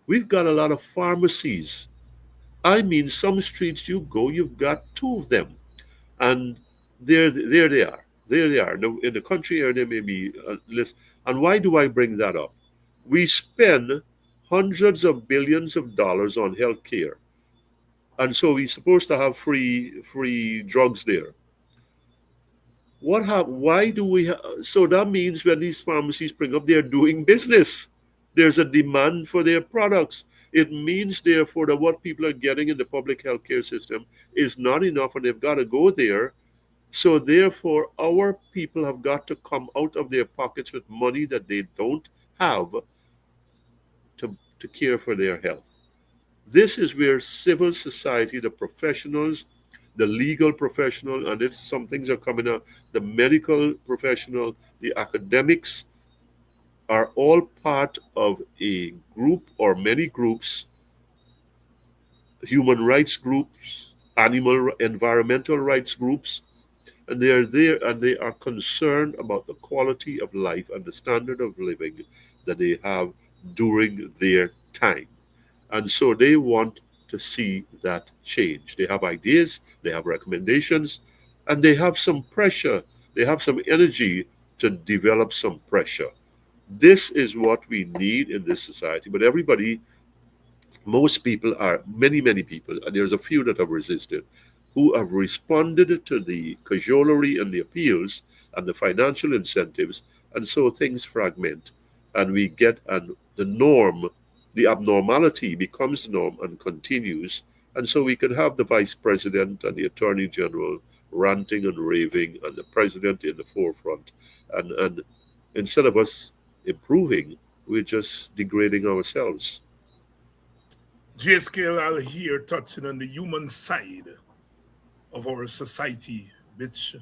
C: We've got a lot of pharmacies. I mean, some streets you go, you've got two of them, and there they are. There they are. Now, in the country area, there may be less. And why do I bring that up? We spend hundreds of billions of dollars on healthcare, and so we're supposed to have free drugs there. Why do we so that means when these pharmacies spring up, they're doing business. There's a demand for their products. It means therefore that what people are getting in the public healthcare system is not enough, and they've got to go there. So therefore our people have got to come out of their pockets with money that they don't have to care for their health. This is where civil society, the professionals, the legal professional, and it's some things are coming up, the medical professional, the academics, are all part of a group or many groups, human rights groups, environmental rights groups, and they are there and they are concerned about the quality of life and the standard of living that they have during their time. And so they want to see that change. They have ideas, they have recommendations, and they have some pressure. They have some energy to develop some pressure. This is what we need in this society. But everybody, most people are, many people, and there's a few that have resisted, who have responded to the cajolery and the appeals and the financial incentives, and so things fragment. And we get the norm, the abnormality becomes the norm and continues. And so we could have the vice president and the attorney general ranting and raving, and the president in the forefront. And instead of us improving, we're just degrading ourselves.
B: GHK Lall here touching on the human side of our society, which,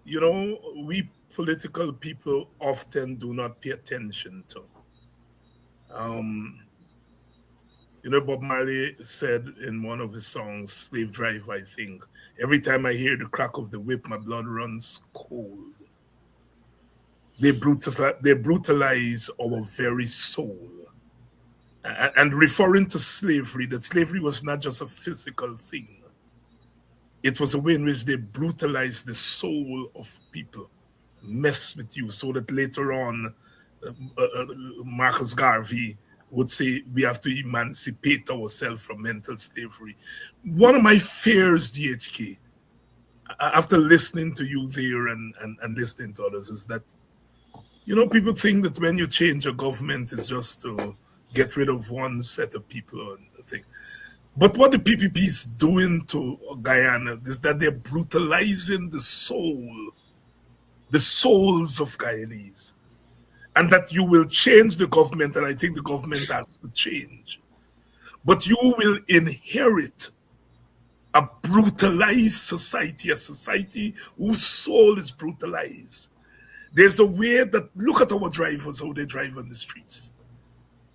B: we political people often do not pay attention to. Bob Marley said in one of his songs, Slave Drive, I think, every time I hear the crack of the whip, my blood runs cold. They brutalize our very soul. And referring to slavery, that slavery was not just a physical thing. It was a way in which they brutalized the soul of people, mess with you, so that later on, Marcus Garvey would say we have to emancipate ourselves from mental slavery. One of my fears, GHK, after listening to you there and listening to others, is that, people think that when you change a government, it's just to get rid of one set of people and the thing. But what the PPP is doing to Guyana is that they're brutalizing the souls of Guyanese. And that you will change the government, and I think the government has to change. But you will inherit a brutalized society, a society whose soul is brutalized. There's a way that, look at our drivers, how they drive on the streets.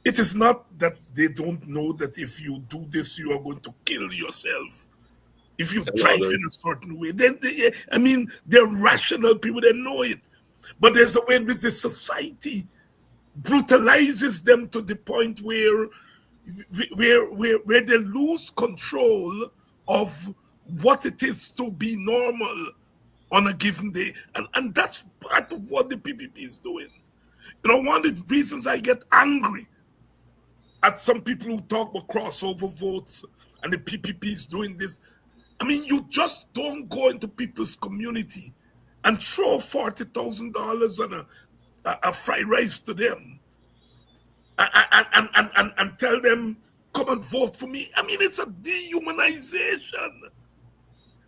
B: It is not that they don't know that if you do this, you are going to kill yourself. If you drive in a certain way, then they're rational people, they know it. But there's a way in which the society brutalizes them to the point where they lose control of what it is to be normal on a given day. And that's part of what the PPP is doing. One of the reasons I get angry at some people who talk about crossover votes and the PPP is doing this. You just don't go into people's community and throw $40,000 on a fried rice to them and tell them, come and vote for me. It's a dehumanization.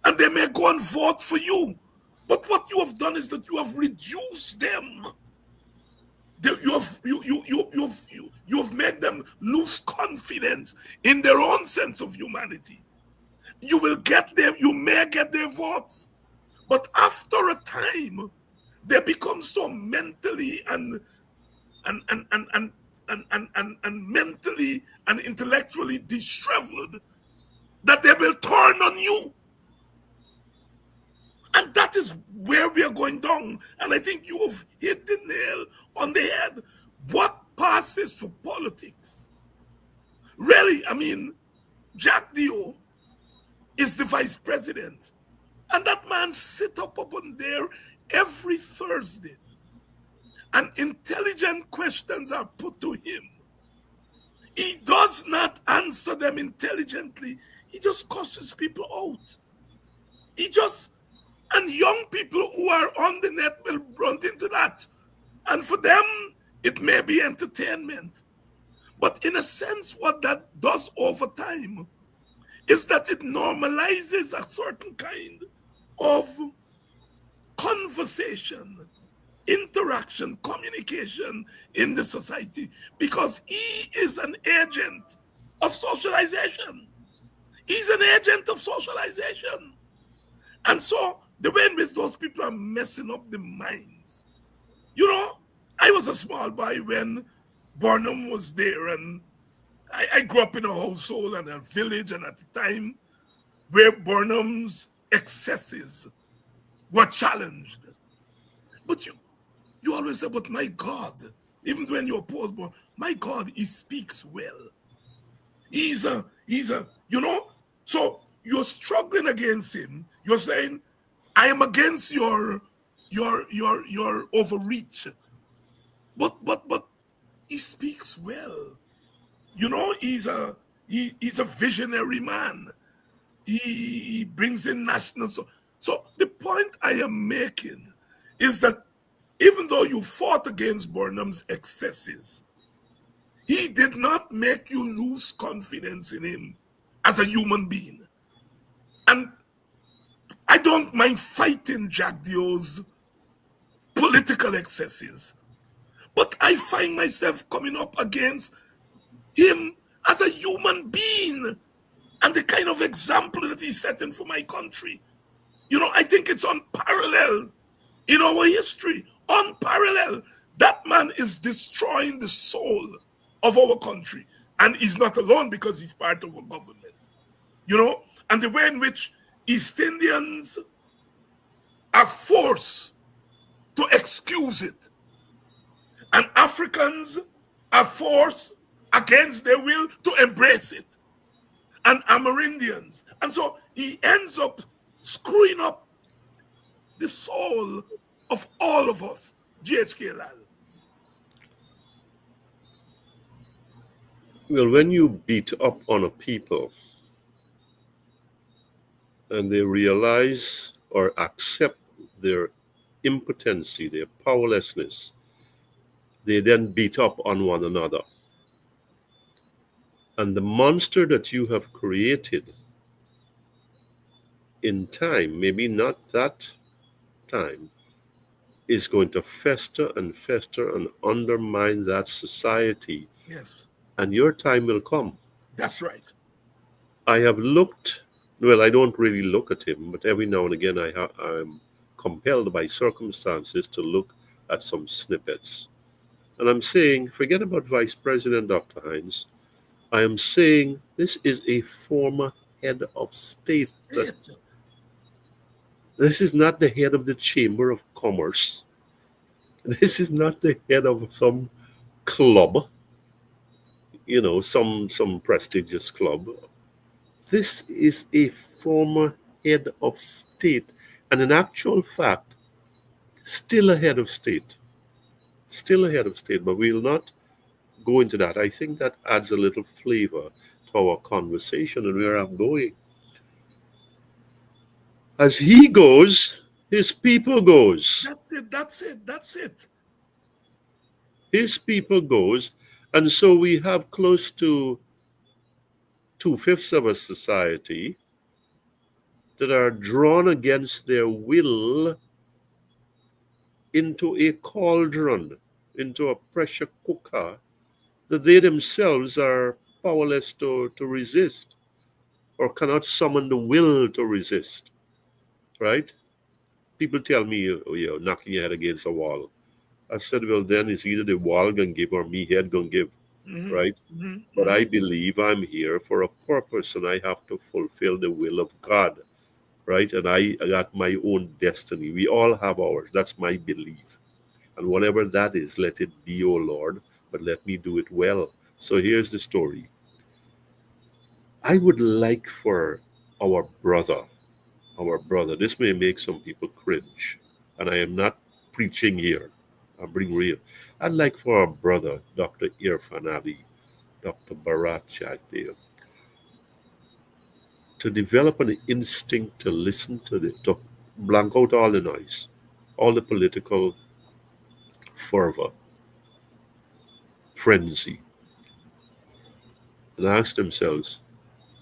B: And they may go and vote for you. But what you have done is that you have reduced them. You have made them lose confidence in their own sense of humanity. You may get their votes, but after a time, they become so mentally and mentally and intellectually disheveled that they will turn on you. And that is where we are going down. And I think you have hit the nail on the head. What passes for politics? Really, Jack Dio is the vice president. And that man sit up on there every Thursday. And intelligent questions are put to him. He does not answer them intelligently. He just cusses people out. And young people who are on the net will run into that. And for them, it may be entertainment. But in a sense, what that does over time is that it normalizes a certain kind of conversation, interaction, communication in the society, because he is an agent of socialization. He's an agent of socialization. And so the way in which those people are messing up the minds. I was a small boy when Burnham was there, and I grew up in a household and a village and at a time where Burnham's excesses were challenged. But you always say, but my God, even when you oppose Burnham, my God, he speaks well. He's a, so you're struggling against him. You're saying, I am against your overreach. But he speaks well. He's a visionary man. He brings in national. So the point I am making is that even though you fought against Burnham's excesses, he did not make you lose confidence in him as a human being. And I don't mind fighting Jack Dio's political excesses, but I find myself coming up against him as a human being and the kind of example that he's setting for my country. I think it's unparalleled in our history. Unparalleled. That man is destroying the soul of our country. And he's not alone because he's part of a government. And the way in which East Indians are forced to excuse it. And Africans are forced against their will to embrace it. And Amerindians. And so he ends up screwing up the soul of all of us. GHK Lall.
C: Well, when you beat up on a people and they realize or accept their impotency, their powerlessness, they then beat up on one another. And the monster that you have created in time, maybe not that time, is going to fester and fester and undermine that society.
B: Yes,
C: And your time will come.
B: that's right.
C: I have looked, well, I don't really look at him, but every now and again I'm compelled by circumstances to look at some snippets. And I'm saying, forget about Vice President Dr. Hines. I am saying this is a former head of state.
B: State.
C: This is not the head of the Chamber of Commerce. This is not the head of some club, some prestigious club. This is a former head of state, and in actual fact, still a head of state. Still a head of state, but we'll not go into that. I think that adds a little flavor to our conversation and where I'm going. As he goes, his people goes.
B: That's it. That's it. That's it.
C: His people goes, and so we have close to 2/5 of a society that are drawn against their will into a cauldron, into a pressure cooker that they themselves are powerless to resist or cannot summon the will to resist, right? People tell me, you're knocking your head against a wall. I said, well, then it's either the wall gonna give or me head gonna give,
B: Mhm,
C: right?
B: mhm,
C: But
B: mhm.
C: I believe I'm here for a purpose and I have to fulfill the will of God, right? And I got my own destiny. We all have ours. That's my belief. And whatever that is, let it be, O Lord, but let me do it well. So here's the story. I would like for our brother, this may make some people cringe, and I am not preaching here, I'm being real. I'd like for our brother, Dr. Irfan Ali, Dr. Bharat Jagdeo, to develop an instinct to listen to blank out all the noise, all the political fervor, frenzy, and ask themselves,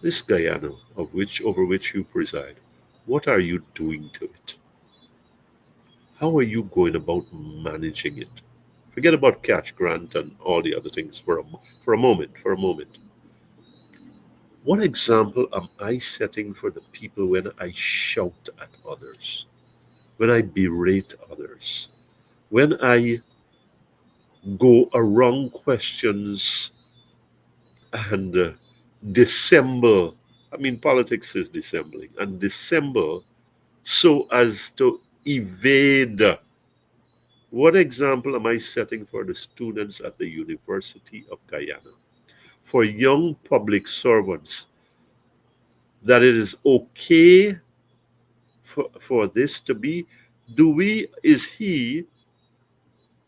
C: this Guyana over which you preside, what are you doing to it? How are you going about managing it? Forget about catch grant and all the other things for a moment. For a moment, what example am I setting for the people when I shout at others, when I berate others, when I go around questions and dissemble? I mean, politics is dissembling and dissemble so as to evade. What example am I setting for the students at the University of Guyana, for young public servants, that it is okay for this to be? Is he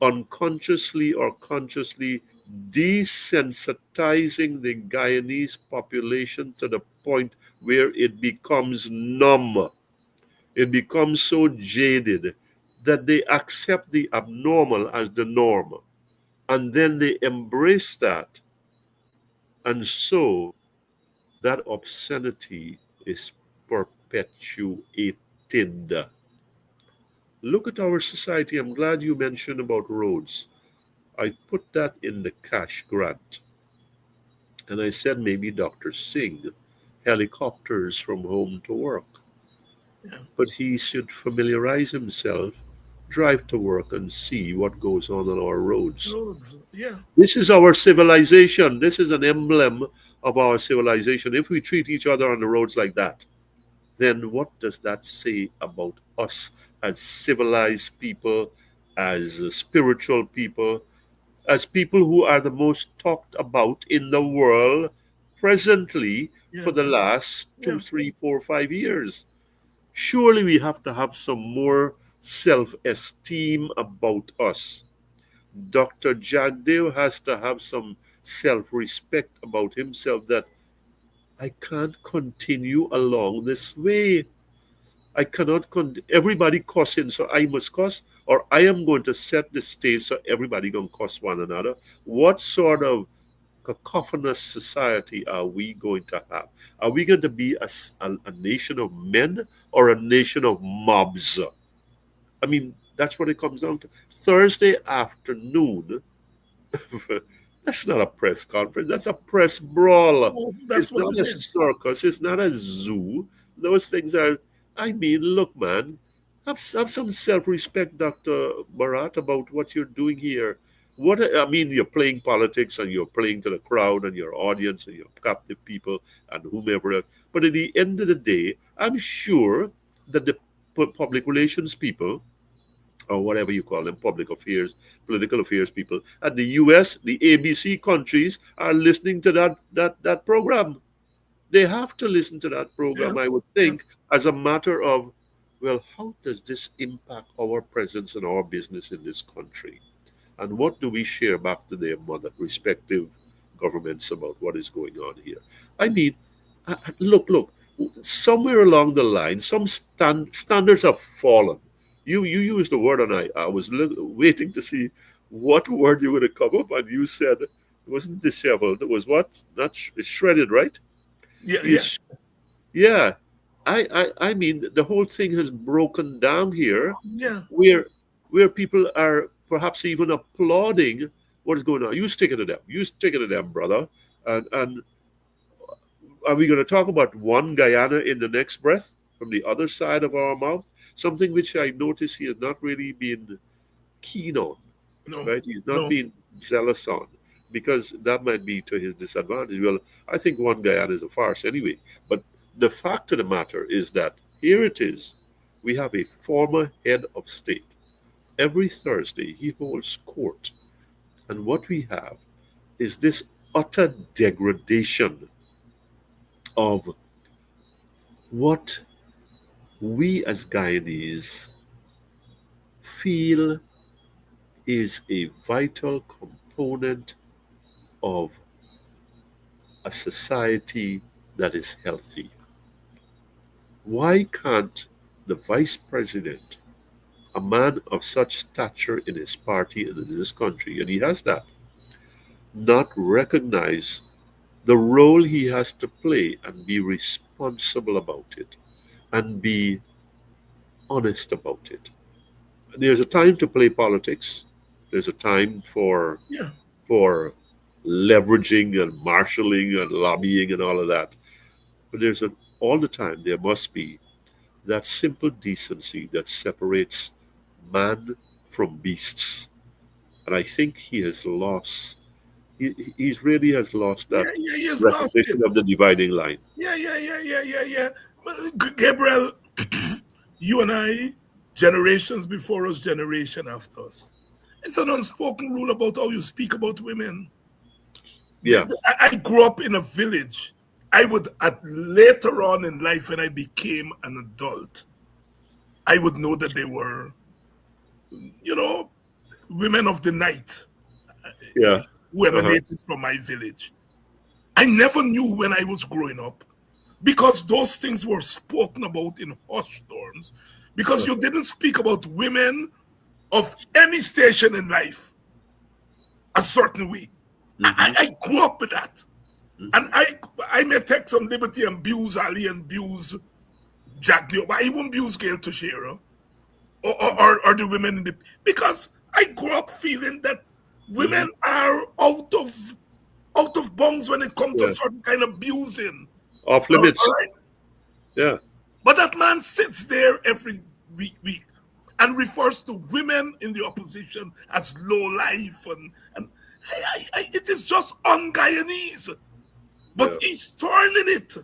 C: unconsciously or consciously desensitizing the Guyanese population to the point where it becomes numb? It becomes so jaded that they accept the abnormal as the norm. And then they embrace that. And so that obscenity is perpetuated. Look at our society. I'm glad you mentioned about roads. I put that in the cash grant. And I said maybe Dr. Singh, helicopters from home to work.
B: Yeah.
C: But he should familiarize himself, drive to work, and see what goes on our roads.
B: Roads. Yeah.
C: This is our civilization. This is an emblem of our civilization. If we treat each other on the roads like that, then what does that say about us as civilized people, as spiritual people, as people who are the most talked about in the world presently for
B: Yeah.
C: the last
B: Yeah.
C: 2, 3, 4, 5 years? Surely we have to have some more self esteem about us. Dr. Jagdev has to have some self-respect about himself that I can't continue along this way. I cannot everybody cussing, so I must cuss, or I am going to set the stage so everybody gonna cuss one another. What sort of cacophonous society are we going to have? Are we going to be a nation of men or a nation of mobs? I mean, that's what it comes down to. Thursday afternoon, that's not a press conference, that's a press brawl.
B: Oh, that's
C: It's
B: what
C: not
B: it
C: a
B: is.
C: circus, it's not a zoo. Those things are, I mean, look, man, have some self respect, Dr. Barat, about what you're doing here. What I mean, you're playing politics and you're playing to the crowd and your audience and your captive people and whomever else. But at the end of the day, I'm sure that the public relations people, or whatever you call them, public affairs, political affairs people at the US, the ABC countries are listening to that program. They have to listen to that program, I
B: Yes,
C: would
B: yes,
C: think, as a matter of, well, how does this impact our presence and our business in this country? And what do we share back to their mother, respective governments about what is going on here? I mean, look, somewhere along the line, some standards have fallen. You used the word, and I was waiting to see what word you would have come up, and you said it wasn't disheveled. It was what? Not shredded, right?
B: yeah, yeah,
C: Is yeah. I mean, the whole thing has broken down here,
B: yeah.
C: where people are perhaps even applauding what is going on. You stick it to them. You stick it to them, brother. And are we going to talk about one Guyana in the next breath from the other side of our mouth? Something which I notice he has not really been keen on,
B: No,
C: right? He's not
B: no.
C: being zealous on, because that might be to his disadvantage. Well, I think one Guyana is a farce anyway. But the fact of the matter is that here it is. We have a former head of state. Every Thursday, he holds court. And what we have is this utter degradation of what we as Guyanese feel is a vital component of a society that is healthy. Why can't the vice president, a man of such stature in his party and in this country, and he has that, not recognize the role he has to play and be responsible about it and be honest about it? There's a time to play politics. There's a time
B: Yeah,
C: for leveraging and marshalling and lobbying and all of that. But all the time there must be that simple decency that separates man from beasts. And I think he has lost. He's really has lost
B: yeah,
C: that
B: yeah. He has lost it.
C: recognition of the dividing line.
B: Yeah, yeah, yeah, yeah, yeah, yeah. But Gabriel, you and I, generations before us, generation after us. It's an unspoken rule about how you speak about women.
C: Yeah,
B: I grew up in a village. I would, at later on in life, when I became an adult, I would know that they were, you know, women of the night
C: yeah,
B: who
C: uh-huh,
B: emanated from my village. I never knew when I was growing up because those things were spoken about in hushed tones because you didn't speak about women of any station in life a certain way.
C: hmm
B: I grew up with that. And
C: hmm
B: I may take some liberty and abuse Ali and abuse Jack Dio, but I won't abuse Gail Teixeira or the women in the because I grew up feeling that
C: hmm
B: women are out of bounds when it comes to
C: yeah,
B: certain kind of abusing.
C: off
B: All
C: limits.
B: right.
C: Yeah,
B: But that man sits there every week and refers to women in the opposition as low life and it is just un-Guyanese. But
C: yeah,
B: he's turning it.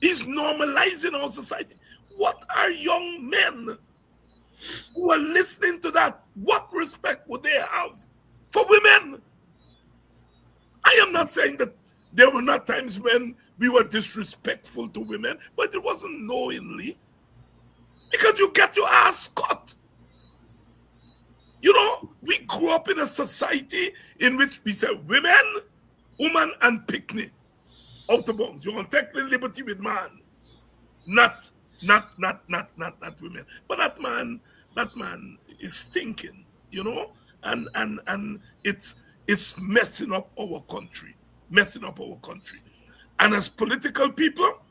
B: He's normalizing our society. What are young men who are listening to that? What respect would they have for women? I am not saying that there were not times when we were disrespectful to women, but it wasn't knowingly because you get your ass cut. You know, we grew up in a society in which we said women Woman and picnic out of bounds. You want to take the liberty with man, not women. But that man is stinking, and it's messing up our country, And as political people,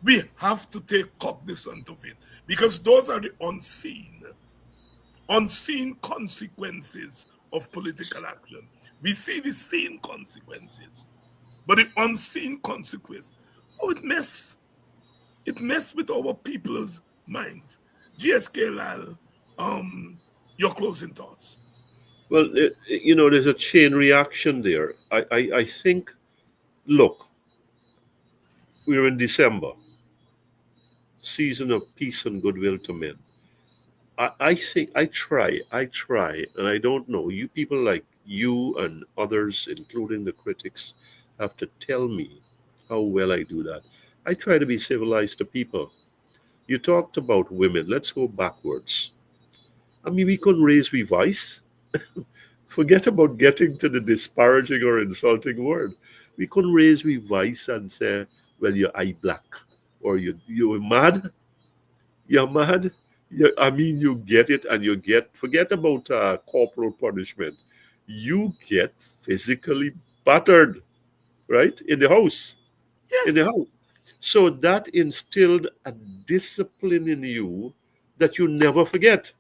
B: we have to take cognizance of it because those are the unseen consequences of political action. We see the seen consequences, but the unseen consequence, oh, it mess with our people's minds. GHK Lall, your closing thoughts.
C: Well, there's a chain reaction there. I think, look, we're in December, season of peace and goodwill to men. I think I try, and I don't know. You people like you and others, including the critics, have to tell me how well I do that. I try to be civilized to people. You talked about women. Let's go backwards. I mean, we couldn't raise we voice. Forget about getting to the disparaging or insulting word. We couldn't raise we voice and say, well, you're eye black, or you're mad. You're mad. I mean, you get it, and forget about corporal punishment. You get physically battered, right? In the house. In the
B: Yes.
C: house. So that instilled a discipline in you that you never forget.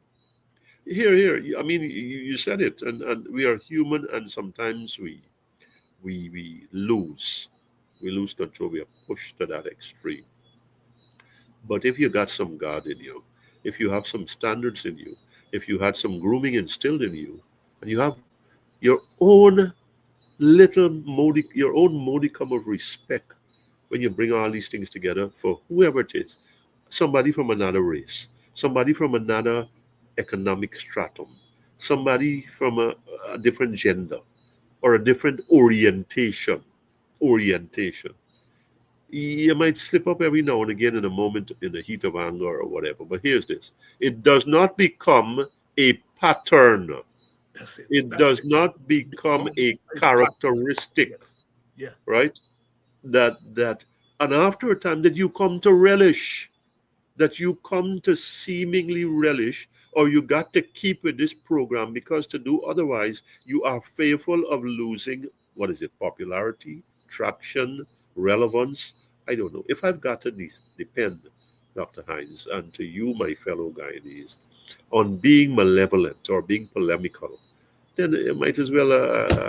C: Here. I mean, you said it, and we are human, and sometimes we lose control. We are pushed to that extreme. But if you got some God in you, if you have some standards in you, if you had some grooming instilled in you, and you have your own your own modicum of respect when you bring all these things together for whoever it is, somebody from another race, somebody from another economic stratum, somebody from a different gender or a different orientation. You might slip up every now and again in a moment in the heat of anger or whatever. But here's this: it does not become a pattern.
B: That's it.
C: It
B: That's
C: does
B: it.
C: not become
B: Become
C: a
B: a pattern.
C: characteristic,
B: Yes. Yeah.
C: right? That and after a time that you come to relish, that you come to seemingly relish, or you got to keep with this program because to do otherwise, you are fearful of losing what is it, popularity, traction, relevance. I don't know. If I've got to depend, Dr. Hines, and to you, my fellow Guyanese, on being malevolent or being polemical, then you might as well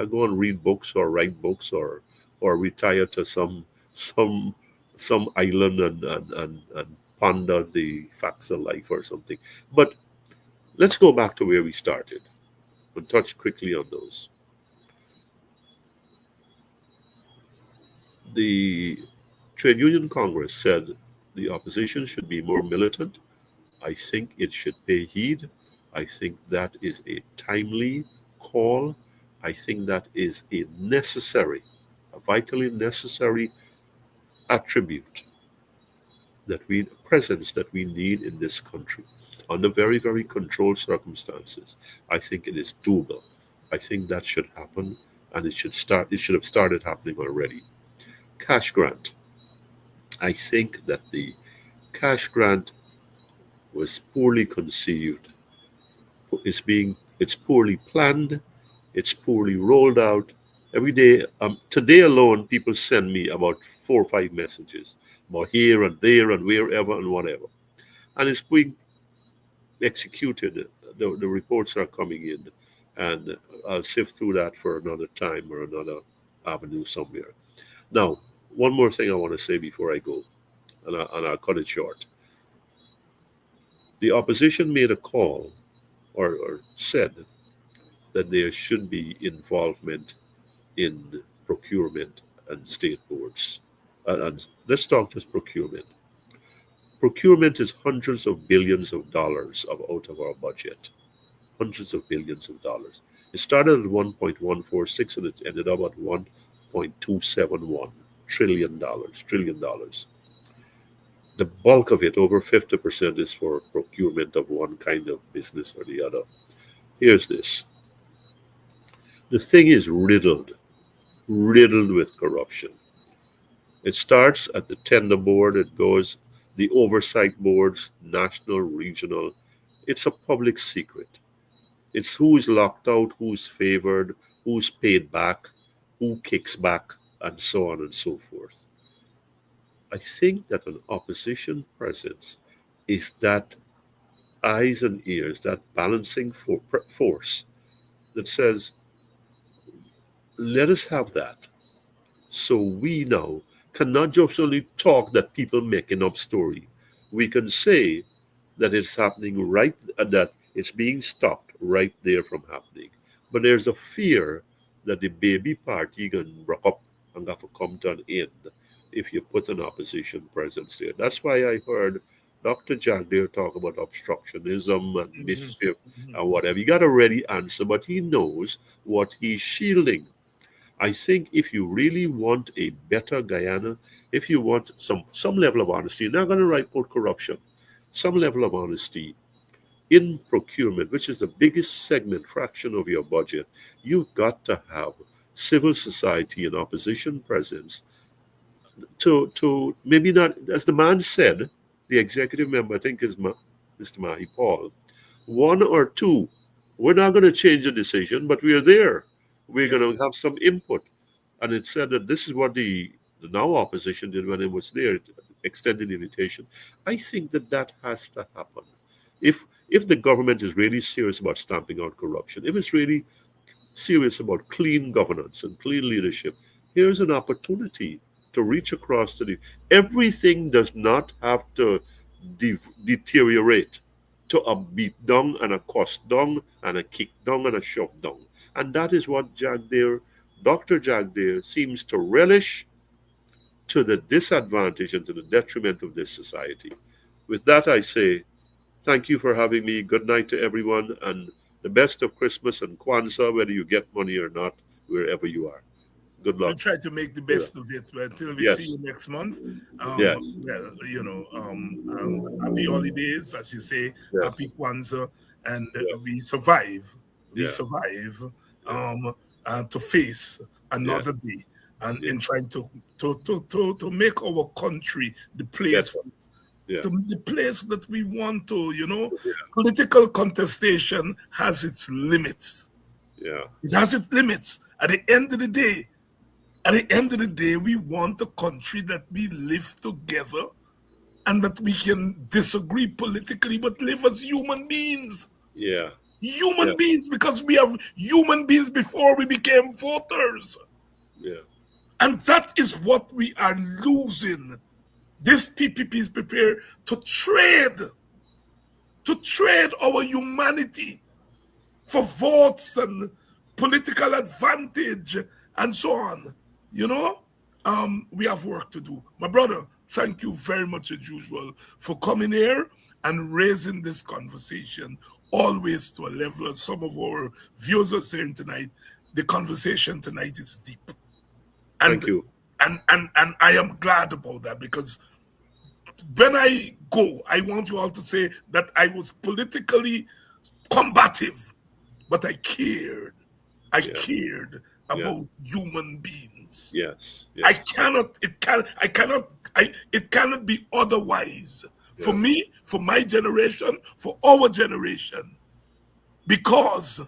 C: go and read books or write books or retire to some some island and ponder the facts of life or something. But let's go back to where we started and touch quickly on those. The Trade Union Congress said the opposition should be more militant. I think it should pay heed. I think that is a timely call. I think that is a vitally necessary attribute presence that we need in this country under very, very controlled circumstances. I think it is doable. I think that should happen, and it should have started happening already. Cash grant. I think that the cash grant was poorly conceived. It's poorly planned, it's poorly rolled out. Every day, today alone, people send me about 4 or 5 messages about here and there and wherever and whatever, and it's being executed. The reports are coming in, and I'll sift through that for another time or another avenue somewhere. Now, one more thing I want to say before I go, and I'll cut it short. The opposition made a call or said that there should be involvement in procurement and state boards. And let's talk just procurement. Procurement is hundreds of billions of dollars out of our budget. Hundreds of billions of dollars. It started at 1.146 and it ended up at 1.271 trillion dollars. Trillion dollars. The bulk of it, over 50%, is for procurement of one kind of business or the other. Here's this. The thing is riddled riddled with corruption. It starts at the tender board, it goes the oversight boards, national, regional. It's a public secret. It's who's locked out, who's favored, who's paid back, who kicks back, and so on and so forth. I think that an opposition presence is that eyes and ears, that balancing force that says, let us have that. So we now cannot just only talk that people making up story. We can say that it's happening right and that it's being stopped right there from happening. But there's a fear that the baby party can rock up and have to come to an end if you put an opposition presence there. That's why I heard Dr. Jack there talk about obstructionism and mischief and whatever. He got a ready answer, but he knows what he's shielding. I think if you really want a better Guyana, if you want some level of honesty, you're not going to write about corruption, some level of honesty in procurement, which is the biggest segment fraction of your budget, you've got to have civil society and opposition presence to maybe not, as the man said, the executive member, I think is Mr. Mahi Paul, one or two. We're not going to change the decision, but we are there. We're going to have some input. And it said that this is what the now opposition did when it was there, extended the invitation. I think that that has to happen. If the government is really serious about stamping out corruption, if it's really serious about clean governance and clean leadership, here's an opportunity to reach across to the. Everything does not have to deteriorate to a beat down and a cost down and a kick down and a shove down. And that is what Dr. Jagdeo seems to relish, to the disadvantage and to the detriment of this society. With that, I say thank you for having me. Good night to everyone, and the best of Christmas and Kwanzaa, whether you get money or not, wherever you are. Good luck.
B: We'll try to make the best of it until we
C: Yes.
B: see you next month.
C: Yes.
B: Well, happy holidays, as you say,
C: Yes.
B: happy Kwanzaa, and
C: Yes.
B: we survive. We
C: Yeah.
B: survive to face another day, and in trying to make our country the place.
C: Yeah.
B: To the place that we want to, political contestation has its limits.
C: Yeah.
B: It has its limits. At the end of the day, we want a country that we live together and that we can disagree politically, but live as human beings.
C: Yeah.
B: Human beings, because we have human beings before we became voters.
C: Yeah.
B: And that is what we are losing. This PPP is prepared to trade our humanity for votes and political advantage and so on. We have work to do. My brother, thank you very much as usual for coming here and raising this conversation always to a level of some of our viewers are saying tonight. The conversation tonight is deep. And,
C: Thank you.
B: And I am glad about that, because when I go, I want you all to say that I was politically combative, but I cared. I cared about human beings.
C: Yes.
B: It cannot be otherwise. For me, for my generation, for our generation. Because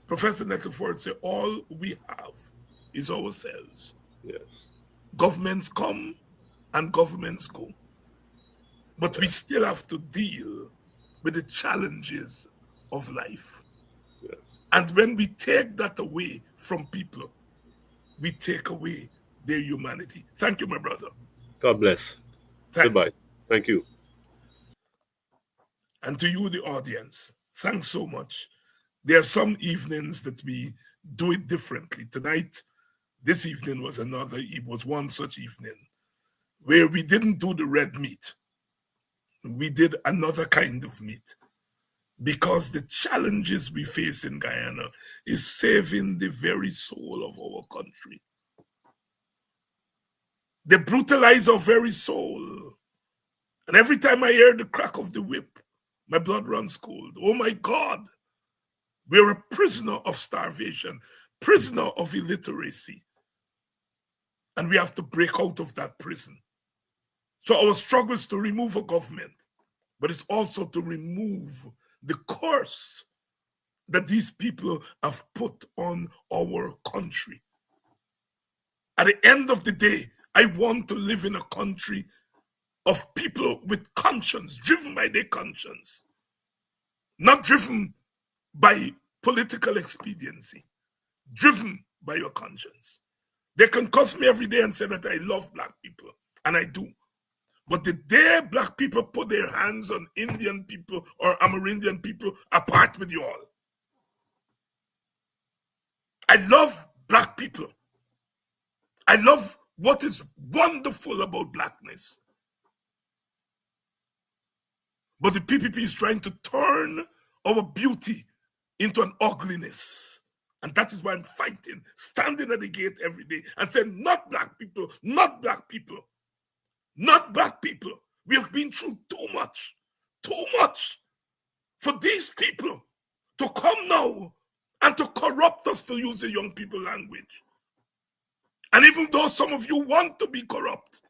B: Professor Neckleford said, all we have is ourselves.
C: Yes.
B: Governments come and governments go. But we still have to deal with the challenges of life.
C: Yes.
B: And when we take that away from people, we take away their humanity. Thank you, my brother.
C: God bless.
B: Thanks.
C: Goodbye. Thank you.
B: And to you, the audience, thanks so much. There are some evenings that we do it differently. Tonight, this evening was one such evening where we didn't do the red meat. We did another kind of meat, because the challenges we face in Guyana is saving the very soul of our country. They brutalize our very soul. And every time I hear the crack of the whip, my blood runs cold. Oh my God. We're a prisoner of starvation, prisoner of illiteracy. And we have to break out of that prison. So our struggle is to remove a government, but it's also to remove the curse that these people have put on our country. At the end of the day, I want to live in a country of people with conscience, driven by their conscience, not driven by political expediency, driven by your conscience. They can cuss me every day and say that I love black people, and I do. But the day black people put their hands on Indian people or Amerindian people, apart with you all. I love black people. I love what is wonderful about blackness. But the PPP is trying to turn our beauty into an ugliness. And that is why I'm fighting, standing at the gate every day and saying, not black people, not black people, not black people. We have been through too much for these people to come now and to corrupt us, to use the young people language. And even though some of you want to be corrupt,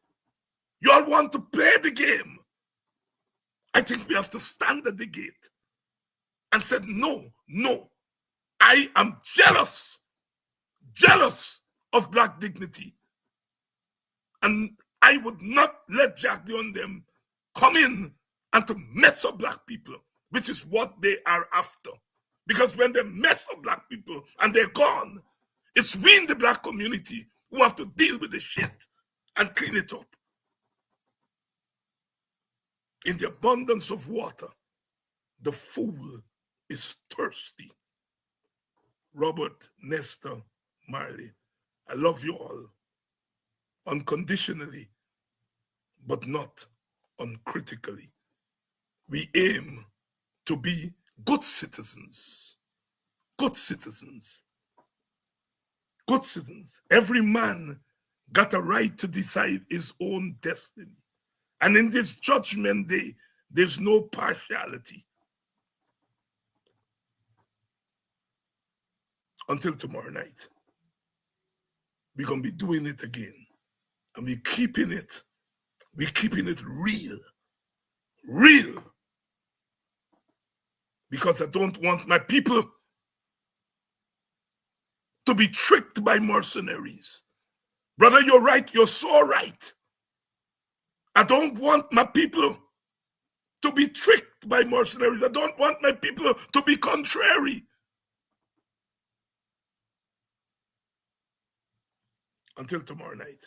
B: you all want to play the game, I think we have to stand at the gate and say, no, I am jealous of black dignity. And I would not let Jack Dion them come in and to mess up black people, which is what they are after. Because when they mess up black people and they're gone, it's we in the black community who have to deal with the shit and clean it up. In the abundance of water, the fool is thirsty. Robert, Nestor, Marley, I love you all unconditionally, but not uncritically. We aim to be good citizens. Good citizens. Good citizens. Every man got a right to decide his own destiny. And in this judgment day, there's no partiality. Until tomorrow night, we're going to be doing it again. And we're keeping it real. Real. Because I don't want my people to be tricked by mercenaries. Brother, you're right. You're so right. I don't want my people to be tricked by mercenaries. I don't want my people to be contrary. Until tomorrow night.